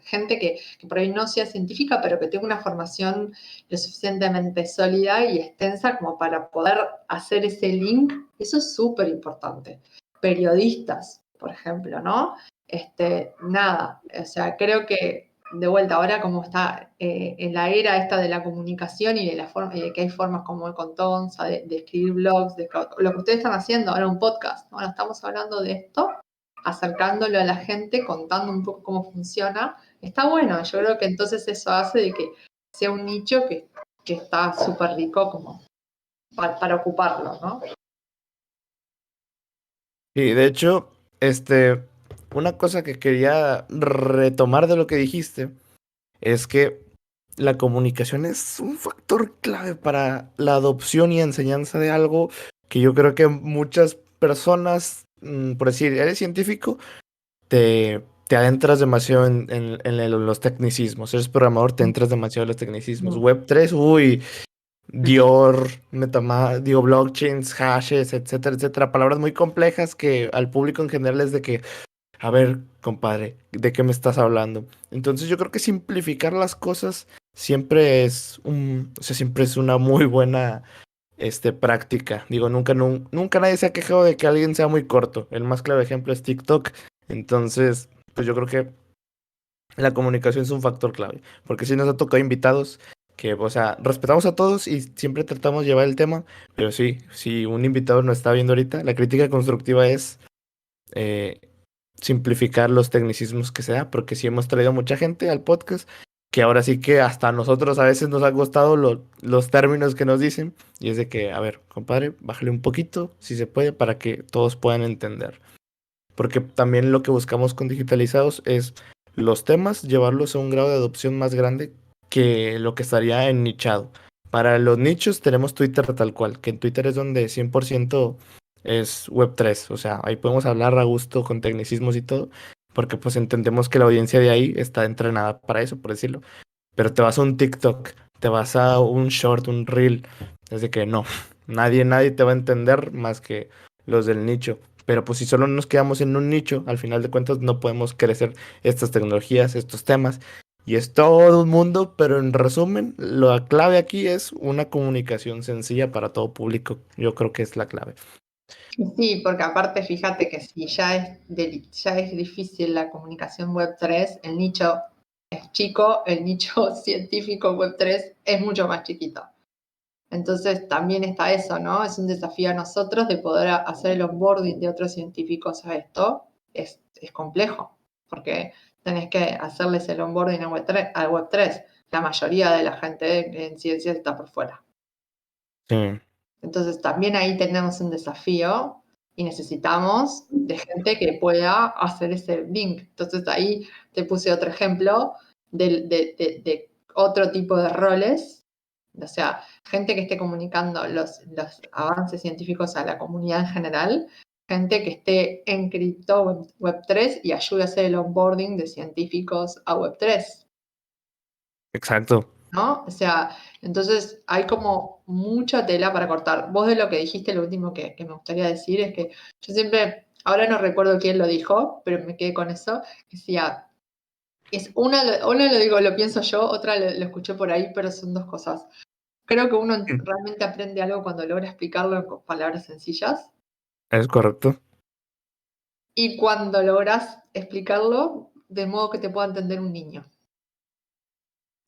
Speaker 3: gente que por ahí no sea científica, pero que tenga una formación lo suficientemente sólida y extensa como para poder hacer ese link, eso es súper importante. Periodistas, por ejemplo, ¿no? Nada, o sea, creo que de vuelta ahora como está en la era esta de la comunicación y de la forma, que hay formas como el Contonza, de escribir blogs, lo que ustedes están haciendo ahora un podcast, ¿no? Ahora estamos hablando de esto, acercándolo a la gente, contando un poco cómo funciona. Está bueno, yo creo que entonces eso hace de que sea un nicho que está súper rico como para ocuparlo, ¿no?
Speaker 1: Sí, de hecho, una cosa que quería retomar de lo que dijiste es que la comunicación es un factor clave para la adopción y enseñanza de algo que yo creo que muchas personas, por decir, eres científico, te adentras demasiado en los tecnicismos. Eres programador, te entras demasiado en los tecnicismos. Web 3, uy, Dior, digo, blockchains, hashes, etcétera, etcétera. Palabras muy complejas que al público en general es de que, a ver, compadre, ¿de qué me estás hablando? Entonces yo creo que simplificar las cosas o sea, siempre es una muy buena, práctica. Digo, nunca nadie se ha quejado de que alguien sea muy corto. El más claro ejemplo es TikTok. Entonces, pues yo creo que la comunicación es un factor clave. Porque si nos ha tocado invitados que, o sea, respetamos a todos y siempre tratamos de llevar el tema. Pero sí, si un invitado nos está viendo ahorita, la crítica constructiva es eh, simplificar los tecnicismos que sea, porque sí hemos traído mucha gente al podcast que ahora sí que hasta a nosotros a veces nos ha costado los términos que nos dicen, y es de que, a ver, compadre, bájale un poquito, si se puede, para que todos puedan entender. Porque también lo que buscamos con digitalizados es los temas, llevarlos a un grado de adopción más grande que lo que estaría en nichado. Para los nichos tenemos Twitter tal cual, que en Twitter es donde 100% es Web3, o sea, ahí podemos hablar a gusto con tecnicismos y todo, porque pues entendemos que la audiencia de ahí está entrenada para eso, por decirlo. Pero te vas a un TikTok, te vas a un short, un reel, es de que no, nadie te va a entender más que los del nicho. Pero pues si solo nos quedamos en un nicho, al final de cuentas no podemos crecer estas tecnologías, estos temas. Y es todo un mundo, pero en resumen, la clave aquí es una comunicación sencilla para todo público. Yo creo que es la clave.
Speaker 3: Sí, porque aparte fíjate que si ya es difícil la comunicación Web3, el nicho es chico, el nicho científico Web3 es mucho más chiquito. Entonces también está eso, ¿no? Es un desafío a nosotros de poder hacer el onboarding de otros científicos a esto. Es complejo, porque tenés que hacerles el onboarding a Web3. La mayoría de la gente en ciencias está por fuera.
Speaker 1: Sí.
Speaker 3: Entonces también ahí tenemos un desafío y necesitamos de gente que pueda hacer ese link. Entonces ahí te puse otro ejemplo de otro tipo de roles, o sea, gente que esté comunicando los avances científicos a la comunidad en general, gente que esté en cripto Web3 y ayude a hacer el onboarding de científicos a Web3.
Speaker 1: Exacto.
Speaker 3: ¿No? O sea, entonces hay como mucha tela para cortar. Vos de lo que dijiste, lo último que me gustaría decir es que yo siempre, ahora no recuerdo quién lo dijo, pero me quedé con eso, que decía, una lo digo, lo pienso yo, otra lo escuché por ahí, pero son dos cosas. Creo que uno realmente aprende algo cuando logra explicarlo con palabras sencillas,
Speaker 1: Es correcto.
Speaker 3: y cuando logras explicarlo de modo que te pueda entender un niño.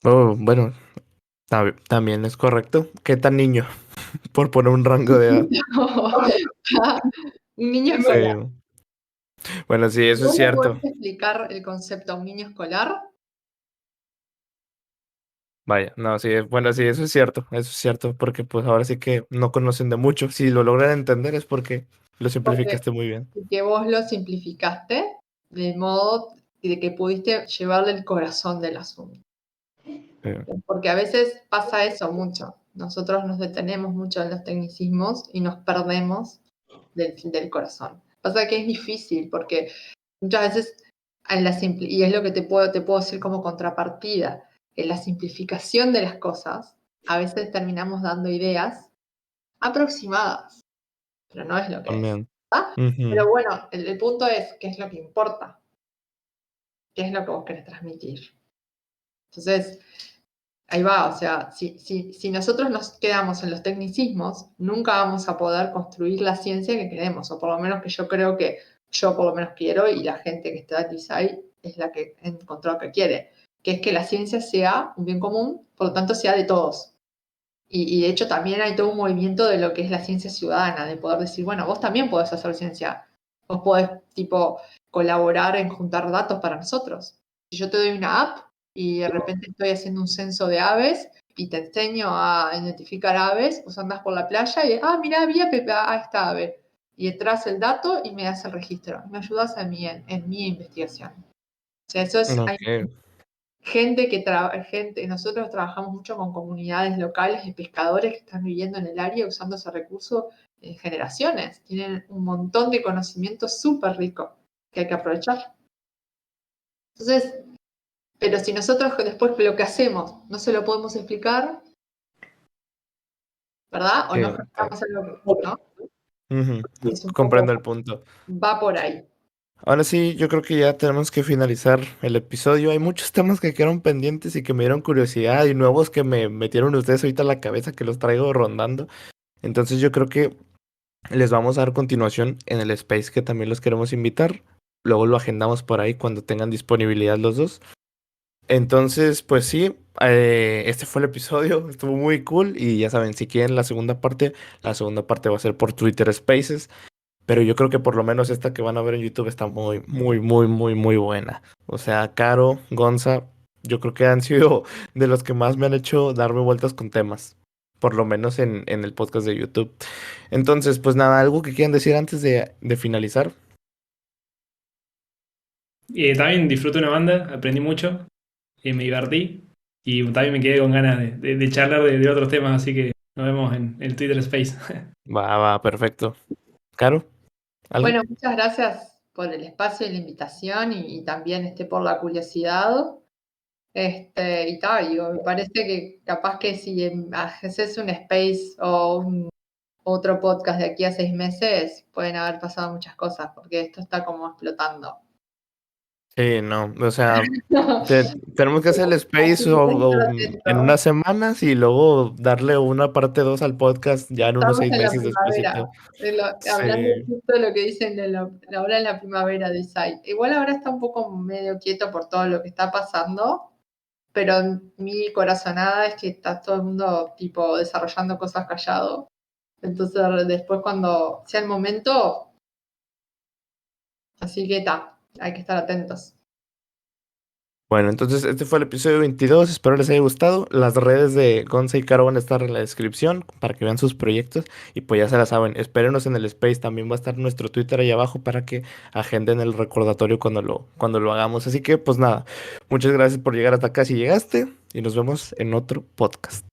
Speaker 1: Oh, bueno, también es correcto. ¿Qué tan niño? Por poner un rango de edad.
Speaker 3: Un niño escolar.
Speaker 1: Sí. Bueno, sí, eso es
Speaker 3: ¿Vos le podés
Speaker 1: cierto.
Speaker 3: explicar el concepto a un niño escolar?
Speaker 1: Vaya, no, sí, bueno, sí, eso es cierto, porque pues ahora sí que no conocen de mucho. Si lo logran entender es porque lo
Speaker 3: Porque
Speaker 1: simplificaste muy bien.
Speaker 3: que vos lo simplificaste de modo de que pudiste llevarle el corazón del asunto. Porque a veces pasa eso mucho. Nosotros nos detenemos mucho en los tecnicismos y nos perdemos del corazón. Pasa que es difícil porque muchas veces, y es lo que te puedo decir como contrapartida, en la simplificación de las cosas, a veces terminamos dando ideas aproximadas, pero no es lo que es.
Speaker 1: También.
Speaker 3: ¿Ah?
Speaker 1: Ujú.
Speaker 3: Pero bueno, el punto es qué es lo que importa, qué es lo que vos querés transmitir. Entonces, ahí va, o sea, si nosotros nos quedamos en los tecnicismos, nunca vamos a poder construir la ciencia que queremos, o por lo menos que yo por lo menos quiero, y la gente que está en DeSci es la que encontró que quiere, que es que la ciencia sea un bien común, por lo tanto sea de todos. Y de hecho también hay todo un movimiento de lo que es la ciencia ciudadana, de poder decir, bueno, vos también podés hacer ciencia, vos podés tipo colaborar en juntar datos para nosotros. Si yo te doy una app y de repente estoy haciendo un censo de aves y te enseño a identificar aves, vos andás por la playa y, mira, vi a esta ave. Y entras el dato y me das el registro. Me ayudas en mi investigación. O sea, hay
Speaker 1: Ok,
Speaker 3: nosotros trabajamos mucho con comunidades locales de pescadores que están viviendo en el área usando ese recurso en generaciones. Tienen un montón de conocimiento súper rico que hay que aprovechar. Entonces, pero si nosotros después lo que hacemos no se lo podemos explicar, ¿verdad? O
Speaker 1: sí,
Speaker 3: no
Speaker 1: exacto.
Speaker 3: generamos algo, ¿no?
Speaker 1: Ujú.
Speaker 3: Es un
Speaker 1: Comprendo
Speaker 3: poco,
Speaker 1: el punto.
Speaker 3: va por ahí.
Speaker 1: Ahora sí, yo creo que ya tenemos que finalizar el episodio. Hay muchos temas que quedaron pendientes y que me dieron curiosidad y nuevos que me metieron ustedes ahorita a la cabeza que los traigo rondando. Entonces yo creo que les vamos a dar continuación en el space que también los queremos invitar. Luego lo agendamos por ahí cuando tengan disponibilidad los dos. Entonces, pues sí, este fue el episodio, estuvo muy cool y ya saben, si quieren la segunda parte va a ser por Twitter Spaces, pero yo creo que por lo menos esta que van a ver en YouTube está muy, muy, muy, muy, muy buena. O sea, Caro, Gonza, yo creo que han sido de los que más me han hecho darme vueltas con temas, por lo menos en el podcast de YouTube. Entonces, pues nada, algo que quieran decir antes de finalizar.
Speaker 2: También disfruté una banda, aprendí mucho, me divertí y también me quedé con ganas de charlar de otros temas, así que nos vemos en el Twitter Space.
Speaker 1: Va, perfecto. Caro, ¿algo?
Speaker 3: Bueno, muchas gracias por el espacio y la invitación y también por la curiosidad. Y tal, digo, me parece que capaz que si haces un space o otro podcast de aquí a 6 meses, pueden haber pasado muchas cosas, porque esto está como explotando.
Speaker 1: Sí, no, o sea, tenemos que hacer el
Speaker 3: Así
Speaker 1: space
Speaker 3: que tienen que estar
Speaker 1: en
Speaker 3: atentos.
Speaker 1: unas semanas y luego darle una parte 2 al podcast ya en unos
Speaker 3: Estamos
Speaker 1: seis
Speaker 3: en la
Speaker 1: meses
Speaker 3: primavera,
Speaker 1: despuesito.
Speaker 3: hablando
Speaker 1: Sí,
Speaker 3: justo de lo que dicen de ahora en la primavera de Isai. Igual ahora está un poco medio quieto por todo lo que está pasando, pero mi corazonada es que está todo el mundo tipo desarrollando cosas callado. Entonces después cuando sea el momento, así que está, hay que estar atentos.
Speaker 1: bueno, entonces este fue el episodio 22, espero les haya gustado. Las redes de Gonza y Caro van a estar en la descripción para que vean sus proyectos y pues ya se la saben, espérenos en el space, también va a estar nuestro Twitter ahí abajo para que agenden el recordatorio cuando lo hagamos. Así que pues nada, muchas gracias por llegar hasta acá si llegaste y nos vemos en otro podcast.